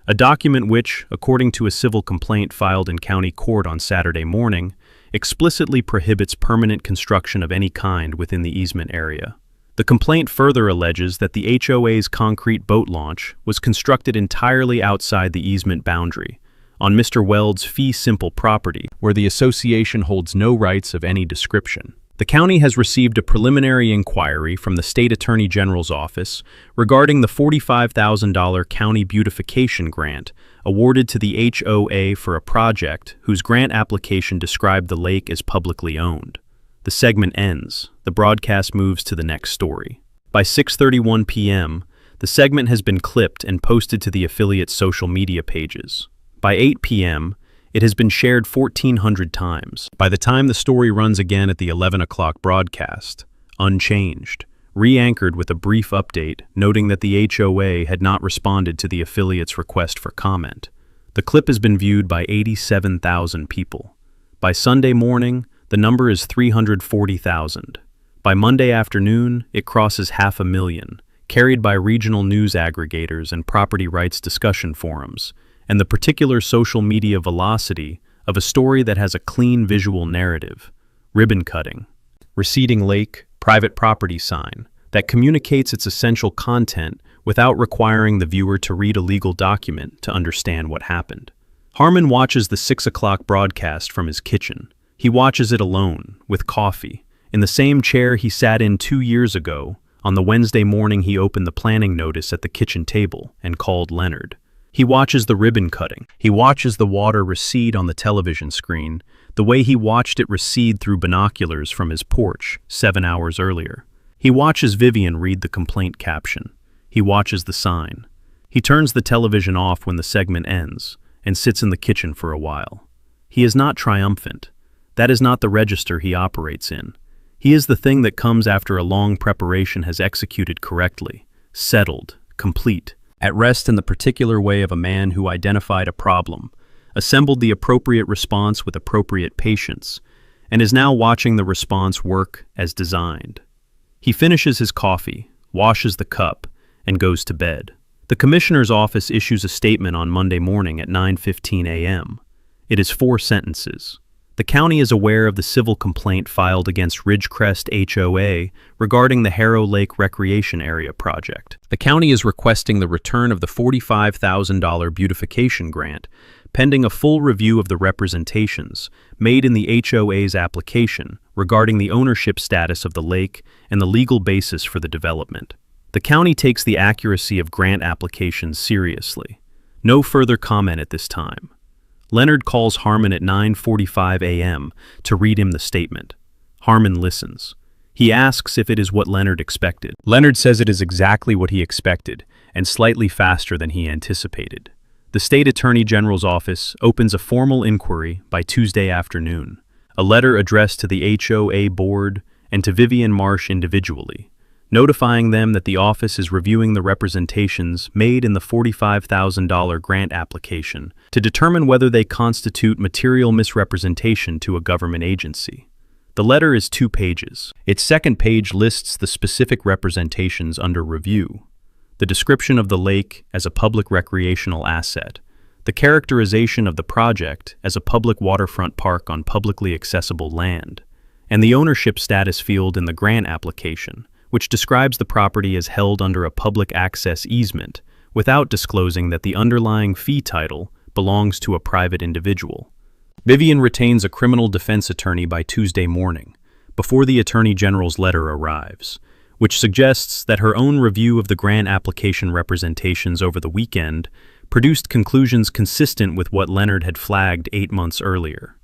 a document which, according to a civil complaint filed in county court on Saturday morning, explicitly prohibits permanent construction of any kind within the easement area. The complaint further alleges that the HOA's concrete boat launch was constructed entirely outside the easement boundary, on Mr. Weld's fee simple property, where the association holds no rights of any description. The county has received a preliminary inquiry from the State Attorney General's office regarding the $45,000 county beautification grant awarded to the HOA for a project whose grant application described the lake as publicly owned. The segment ends. The broadcast moves to the next story. By 6:31 p.m., the segment has been clipped and posted to the affiliate's social media pages. By 8 p.m., it has been shared 1,400 times. By the time the story runs again at the 11 o'clock broadcast, unchanged, re-anchored with a brief update noting that the HOA had not responded to the affiliate's request for comment. The clip has been viewed by 87,000 people. By Sunday morning, the number is 340,000. By Monday afternoon, it crosses 500,000, carried by regional news aggregators and property rights discussion forums, and the particular social media velocity of a story that has a clean visual narrative, ribbon cutting, receding lake, private property sign, that communicates its essential content without requiring the viewer to read a legal document to understand what happened. Harmon watches the 6 o'clock broadcast from his kitchen. He watches it alone, with coffee, in the same chair he sat in 2 years ago, on the Wednesday morning he opened the planning notice at the kitchen table and called Leonard. He watches the ribbon cutting. He watches the water recede on the television screen, the way he watched it recede through binoculars from his porch 7 hours earlier. He watches Vivian read the complaint caption. He watches the sign. He turns the television off when the segment ends and sits in the kitchen for a while. He is not triumphant. That is not the register he operates in. He is the thing that comes after a long preparation has executed correctly, settled, complete, at rest in the particular way of a man who identified a problem, assembled the appropriate response with appropriate patience, and is now watching the response work as designed. He finishes his coffee, washes the cup, and goes to bed. The commissioner's office issues a statement on Monday morning at 9:15 a.m. It is 4 sentences. The county is aware of the civil complaint filed against Ridgecrest HOA regarding the Harrow Lake Recreation Area project. The county is requesting the return of the $45,000 beautification grant pending a full review of the representations made in the HOA's application regarding the ownership status of the lake and the legal basis for the development. The county takes the accuracy of grant applications seriously. No further comment at this time. Leonard calls Harmon at 9:45 a.m. to read him the statement. Harmon listens. He asks if it is what Leonard expected. Leonard says it is exactly what he expected, and slightly faster than he anticipated. The State Attorney General's office opens a formal inquiry by Tuesday afternoon, a letter addressed to the HOA board and to Vivian Marsh individually, notifying them that the office is reviewing the representations made in the $45,000 grant application to determine whether they constitute material misrepresentation to a government agency. The letter is 2 pages. Its second page lists the specific representations under review: the description of the lake as a public recreational asset, the characterization of the project as a public waterfront park on publicly accessible land, and the ownership status field in the grant application, which describes the property as held under a public access easement without disclosing that the underlying fee title belongs to a private individual. Vivian retains a criminal defense attorney by Tuesday morning, before the Attorney General's letter arrives, which suggests that her own review of the grant application representations over the weekend produced conclusions consistent with what Leonard had flagged 8 months earlier.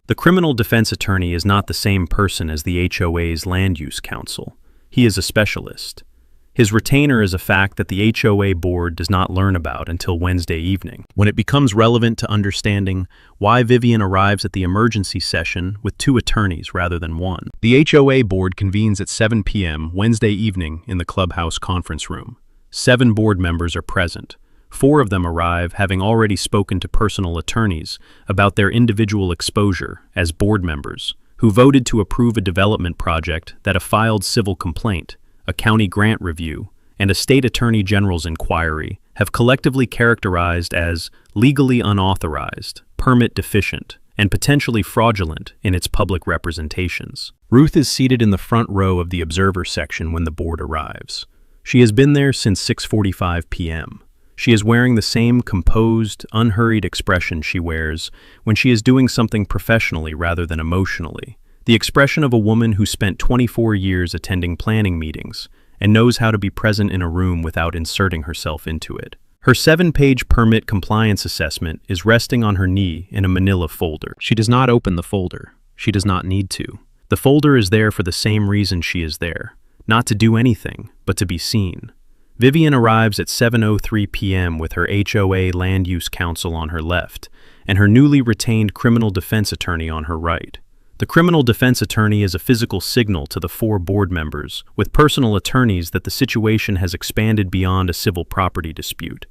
The criminal defense attorney is not the same person as the HOA's land use counsel. He is a specialist. His retainer is a fact that the HOA board does not learn about until Wednesday evening, when it becomes relevant to understanding why Vivian arrives at the emergency session with 2 attorneys rather than 1. The HOA board convenes at 7 p.m. Wednesday evening in the clubhouse conference room. 7 board members are present. 4 of them arrive having already spoken to personal attorneys about their individual exposure as board members, who voted to approve a development project that a filed civil complaint, a county grant review, and a state attorney general's inquiry have collectively characterized as legally unauthorized, permit deficient, and potentially fraudulent in its public representations. Ruth is seated in the front row of the observer section when the board arrives. She has been there since 6:45 p.m. She is wearing the same composed, unhurried expression she wears when she is doing something professionally rather than emotionally. The expression of a woman who spent 24 years attending planning meetings and knows how to be present in a room without inserting herself into it. Her 7-page permit compliance assessment is resting on her knee in a manila folder. She does not open the folder. She does not need to. The folder is there for the same reason she is there, not to do anything, but to be seen. Vivian arrives at 7:03 p.m. with her HOA land use counsel on her left and her newly retained criminal defense attorney on her right. The criminal defense attorney is a physical signal to the 4 board members with personal attorneys that the situation has expanded beyond a civil property dispute,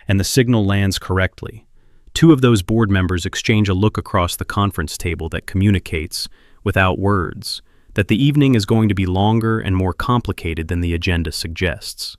and the signal lands correctly. 2 of those board members exchange a look across the conference table that communicates, without words, that the evening is going to be longer and more complicated than the agenda suggests.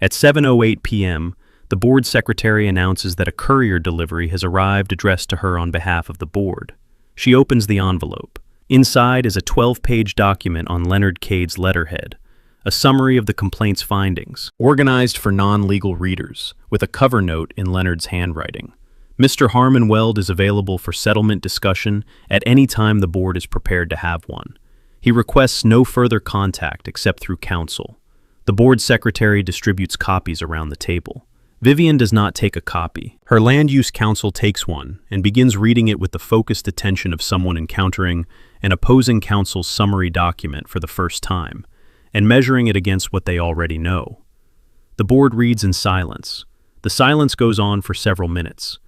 At 7:08 p.m., the board secretary announces that a courier delivery has arrived addressed to her on behalf of the board. She opens the envelope. Inside is a 12-page document on Leonard Cade's letterhead, a summary of the complaint's findings, organized for non-legal readers, with a cover note in Leonard's handwriting. Mr. Harmon Weld is available for settlement discussion at any time the board is prepared to have one. He requests no further contact except through counsel. The board secretary distributes copies around the table. Vivian does not take a copy. Her land use counsel takes one and begins reading it with the focused attention of someone encountering an opposing counsel's summary document for the first time and measuring it against what they already know. The board reads in silence. The silence goes on for several minutes.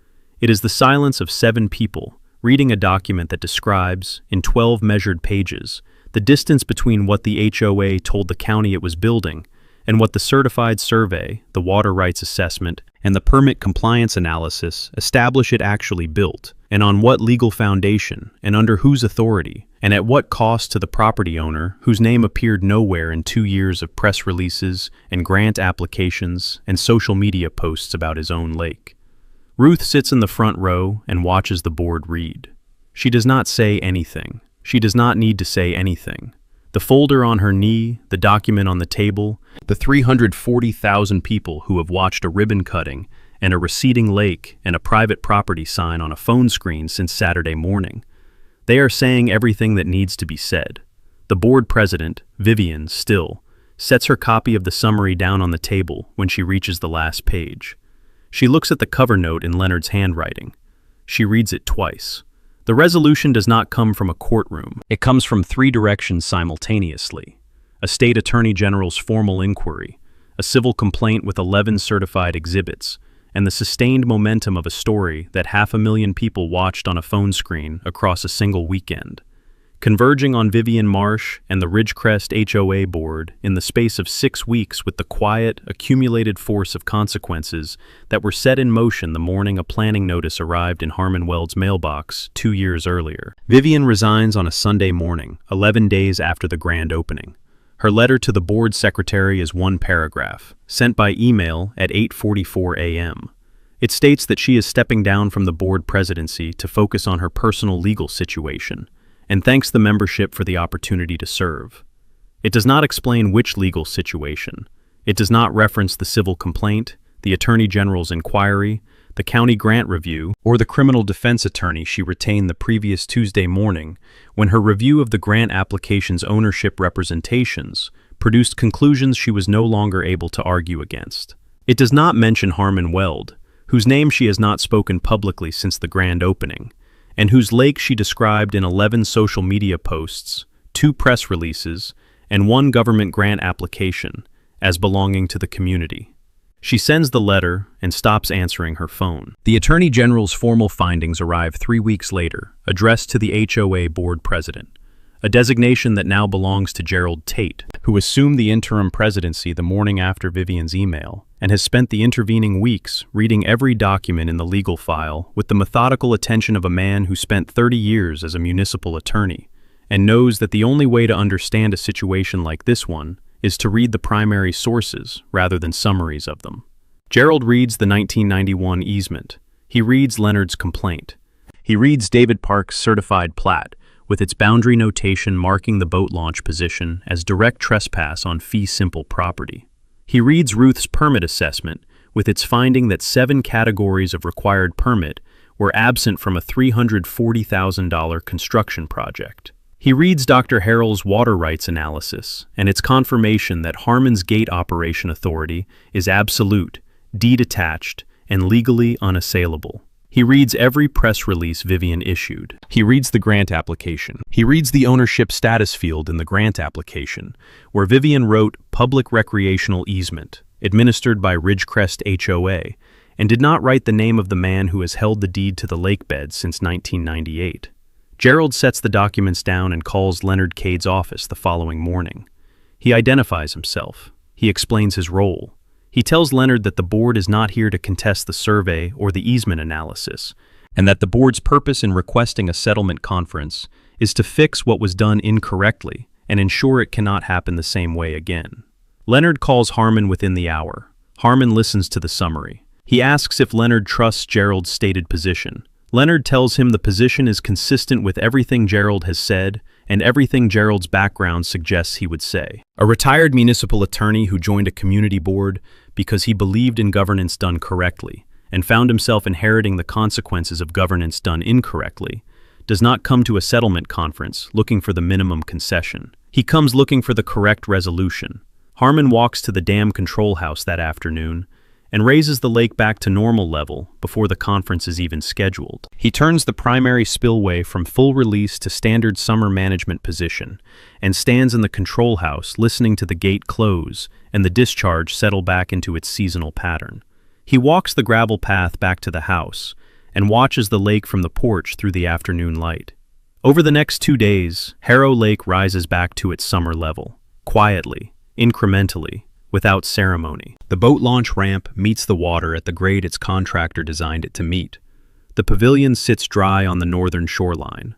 It is the silence of 7 people reading a document that describes, in 12 measured pages, the distance between what the HOA told the county it was building and what the certified survey, the water rights assessment, and the permit compliance analysis establish it actually built, and on what legal foundation, and under whose authority, and at what cost to the property owner whose name appeared nowhere in 2 years of press releases and grant applications and social media posts about his own lake. Ruth sits in the front row and watches the board read. She does not say anything. She does not need to say anything. The folder on her knee, the document on the table, the 340,000 people who have watched a ribbon cutting and a receding lake and a private property sign on a phone screen since Saturday morning. They are saying everything that needs to be said. The board president, Vivian, still, sets her copy of the summary down on the table when she reaches the last page. She looks at the cover note in Leonard's handwriting. She reads it twice. The resolution does not come from a courtroom. It comes from three directions simultaneously: a state attorney general's formal inquiry, a civil complaint with 11 certified exhibits, and the sustained momentum of a story that 500,000 people watched on a phone screen across a single weekend. Converging on Vivian Marsh and the Ridgecrest HOA board in the space of 6 weeks with the quiet, accumulated force of consequences that were set in motion the morning a planning notice arrived in Harmon Weld's mailbox 2 years earlier. Vivian resigns on a Sunday morning, 11 days after the grand opening. Her letter to the board secretary is one paragraph, sent by email at 8:44 a.m. It states that she is stepping down from the board presidency to focus on her personal legal situation, and thanks the membership for the opportunity to serve. It does not explain which legal situation. It does not reference the civil complaint, the Attorney General's inquiry, the county grant review, or the criminal defense attorney she retained the previous Tuesday morning when her review of the grant application's ownership representations produced conclusions she was no longer able to argue against. It does not mention Harmon Weld, whose name she has not spoken publicly since the grand opening, and whose lake she described in 11 social media posts, 2 press releases, and 1 government grant application as belonging to the community. She sends the letter and stops answering her phone. The Attorney General's formal findings arrive 3 weeks later, addressed to the HOA board president, a designation that now belongs to Gerald Tate, who assumed the interim presidency the morning after Vivian's email, and has spent the intervening weeks reading every document in the legal file with the methodical attention of a man who spent 30 years as a municipal attorney, and knows that the only way to understand a situation like this one is to read the primary sources rather than summaries of them. Gerald reads the 1991 easement. He reads Leonard's complaint. He reads David Park's certified plat, with its boundary notation marking the boat launch position as direct trespass on fee simple property. He reads Ruth's permit assessment, with its finding that 7 categories of required permit were absent from a $340,000 construction project. He reads Dr. Harrell's water rights analysis and its confirmation that Harmon's Gate Operation Authority is absolute, deed-attached, and legally unassailable. He reads every press release Vivian issued. He reads the grant application. He reads the ownership status field in the grant application, where Vivian wrote Public Recreational Easement, administered by Ridgecrest HOA, and did not write the name of the man who has held the deed to the lake bed since 1998. Gerald sets the documents down and calls Leonard Cade's office the following morning. He identifies himself. He explains his role. He tells Leonard that the board is not here to contest the survey or the easement analysis, and that the board's purpose in requesting a settlement conference is to fix what was done incorrectly and ensure it cannot happen the same way again. Leonard calls Harmon within the hour. Harmon listens to the summary. He asks if Leonard trusts Gerald's stated position. Leonard tells him the position is consistent with everything Gerald has said and everything Gerald's background suggests he would say. A retired municipal attorney who joined a community board because he believed in governance done correctly and found himself inheriting the consequences of governance done incorrectly, does not come to a settlement conference looking for the minimum concession. He comes looking for the correct resolution. Harmon walks to the dam control house that afternoon and raises the lake back to normal level before the conference is even scheduled. He turns the primary spillway from full release to standard summer management position and stands in the control house listening to the gate close and the discharge settle back into its seasonal pattern. He walks the gravel path back to the house and watches the lake from the porch through the afternoon light. Over the next 2 days, Harrow Lake rises back to its summer level, quietly, incrementally, without ceremony. The boat launch ramp meets the water at the grade its contractor designed it to meet. The pavilion sits dry on the northern shoreline.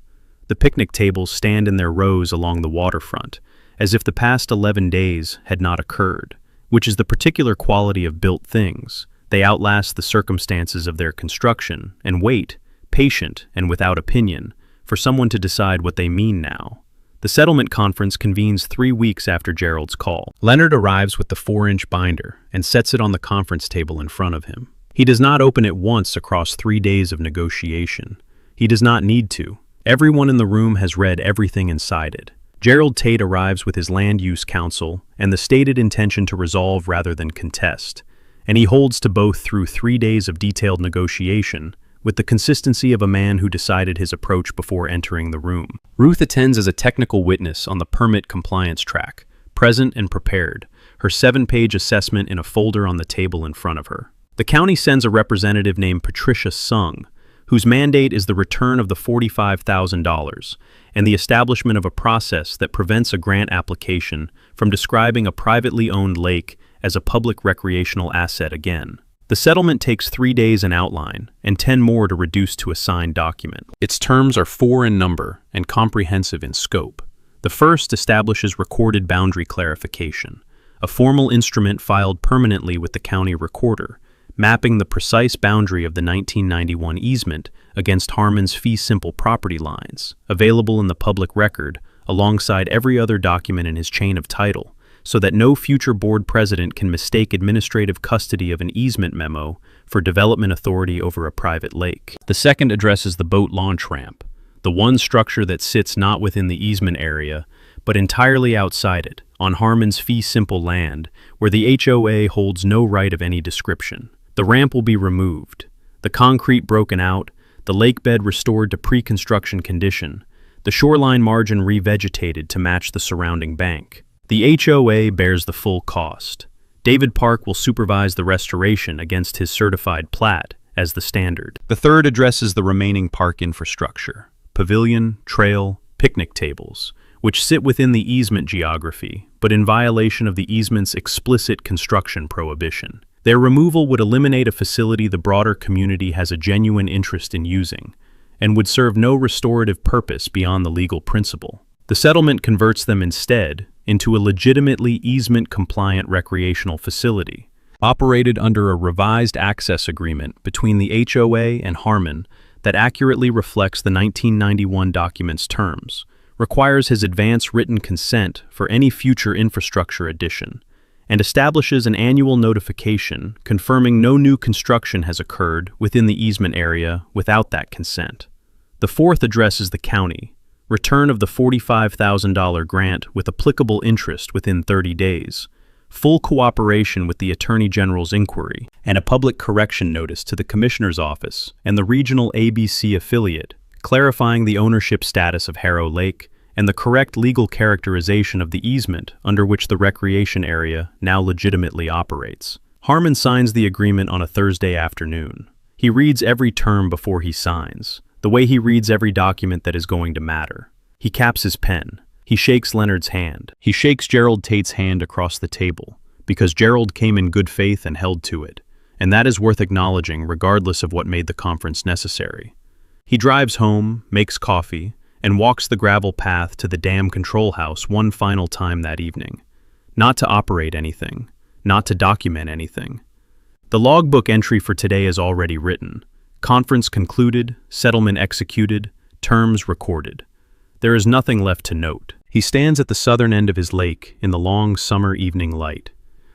The picnic tables stand in their rows along the waterfront, as if the past 11 days had not occurred, which is the particular quality of built things. They outlast the circumstances of their construction and wait, patient and without opinion, for someone to decide what they mean now. The settlement conference convenes 3 weeks after Gerald's call. Leonard arrives with the 4-inch binder and sets it on the conference table in front of him. He does not open it once across 3 days of negotiation. He does not need to. Everyone in the room has read everything inside it. Gerald Tate arrives with his land use counsel and the stated intention to resolve rather than contest, and he holds to both through 3 days of detailed negotiation, with the consistency of a man who decided his approach before entering the room. Ruth attends as a technical witness on the permit compliance track, present and prepared, her 7-page assessment in a folder on the table in front of her. The county sends a representative named Patricia Sung, whose mandate is the return of the $45,000 and the establishment of a process that prevents a grant application from describing a privately owned lake as a public recreational asset again. The settlement takes 3 days in outline and 10 more to reduce to a signed document. Its terms are 4 in number and comprehensive in scope. The first establishes recorded boundary clarification, a formal instrument filed permanently with the county recorder, mapping the precise boundary of the 1991 easement against Harmon's fee simple property lines, available in the public record alongside every other document in his chain of title, so that no future board president can mistake administrative custody of an easement memo for development authority over a private lake. The second addresses the boat launch ramp, the one structure that sits not within the easement area, but entirely outside it, on Harmon's fee simple land, where the HOA holds no right of any description. The ramp will be removed, the concrete broken out, the lake bed restored to pre-construction condition, the shoreline margin revegetated to match the surrounding bank. The HOA bears the full cost. David Park will supervise the restoration against his certified plat as the standard. The third addresses the remaining park infrastructure, pavilion, trail, picnic tables, which sit within the easement geography, but in violation of the easement's explicit construction prohibition. Their removal would eliminate a facility the broader community has a genuine interest in using, and would serve no restorative purpose beyond the legal principle. The settlement converts them instead into a legitimately easement-compliant recreational facility, operated under a revised access agreement between the HOA and Harmon that accurately reflects the 1991 document's terms, requires his advance written consent for any future infrastructure addition, and establishes an annual notification confirming no new construction has occurred within the easement area without that consent. The fourth addresses the county, return of the $45,000 grant with applicable interest within 30 days, full cooperation with the Attorney General's inquiry, and a public correction notice to the Commissioner's Office and the regional ABC affiliate, clarifying the ownership status of Harrow Lake and the correct legal characterization of the easement under which the recreation area now legitimately operates. Harmon signs the agreement on a Thursday afternoon. He reads every term before he signs, the way he reads every document that is going to matter. He caps his pen. He shakes Leonard's hand. He shakes Gerald Tate's hand across the table, because Gerald came in good faith and held to it, and that is worth acknowledging regardless of what made the conference necessary. He drives home, makes coffee, and walks the gravel path to the dam control house one final time that evening. Not to operate anything, not to document anything. The logbook entry for today is already written. Conference concluded, settlement executed, terms recorded. There is nothing left to note. He stands at the southern end of his lake in the long summer evening light,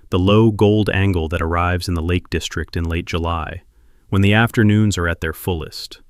the low gold angle that arrives in the Lake District in late July, when the afternoons are at their fullest.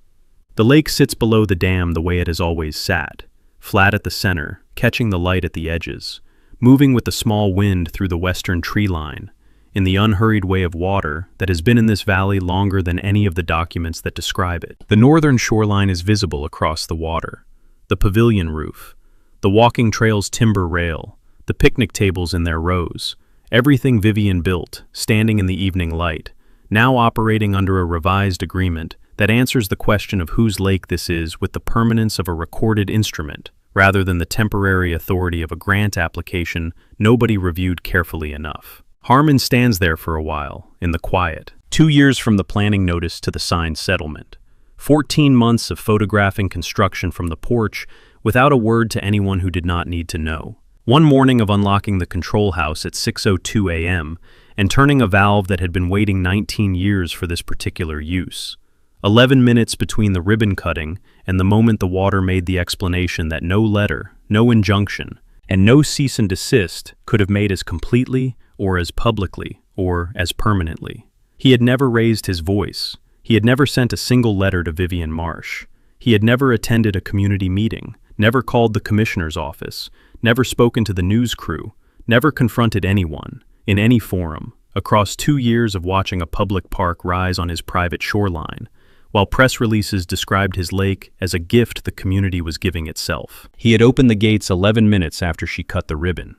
The lake sits below the dam the way it has always sat, flat at the center, catching the light at the edges, moving with the small wind through the western tree line, in the unhurried way of water that has been in this valley longer than any of the documents that describe it. The northern shoreline is visible across the water, the pavilion roof, the walking trail's timber rail, the picnic tables in their rows, everything Vivian built, standing in the evening light, now operating under a revised agreement that answers the question of whose lake this is with the permanence of a recorded instrument, rather than the temporary authority of a grant application nobody reviewed carefully enough. Harmon stands there for a while, in the quiet. 2 years from the planning notice to the signed settlement. 14 months of photographing construction from the porch without a word to anyone who did not need to know. One morning of unlocking the control house at 6:02 a.m. and turning a valve that had been waiting 19 years for this particular use. 11 minutes between the ribbon cutting and the moment the water made the explanation that no letter, no injunction, and no cease and desist could have made as completely, or as publicly, or as permanently. He had never raised his voice. He had never sent a single letter to Vivian Marsh. He had never attended a community meeting, never called the commissioner's office, never spoken to the news crew, never confronted anyone, in any forum, across 2 years of watching a public park rise on his private shoreline, while press releases described his lake as a gift the community was giving itself. He had opened the gates 11 minutes after she cut the ribbon.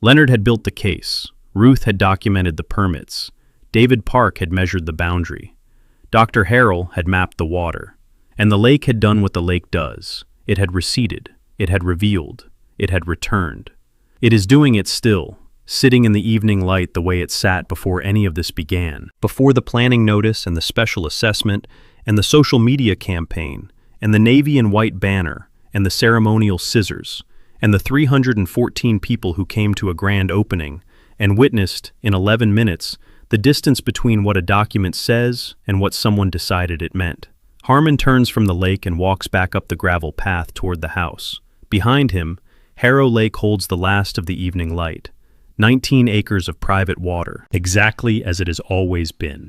Leonard had built the case. Ruth had documented the permits. David Park had measured the boundary. Dr. Harrell had mapped the water. And the lake had done what the lake does. It had receded. It had revealed. It had returned. It is doing it still, sitting in the evening light the way it sat before any of this began, before the planning notice and the special assessment and the social media campaign and the navy and white banner and the ceremonial scissors and the 314 people who came to a grand opening and witnessed, in 11 minutes, the distance between what a document says and what someone decided it meant. Harmon turns from the lake and walks back up the gravel path toward the house. Behind him, Harrow Lake holds the last of the evening light, 19 acres of private water, exactly as it has always been.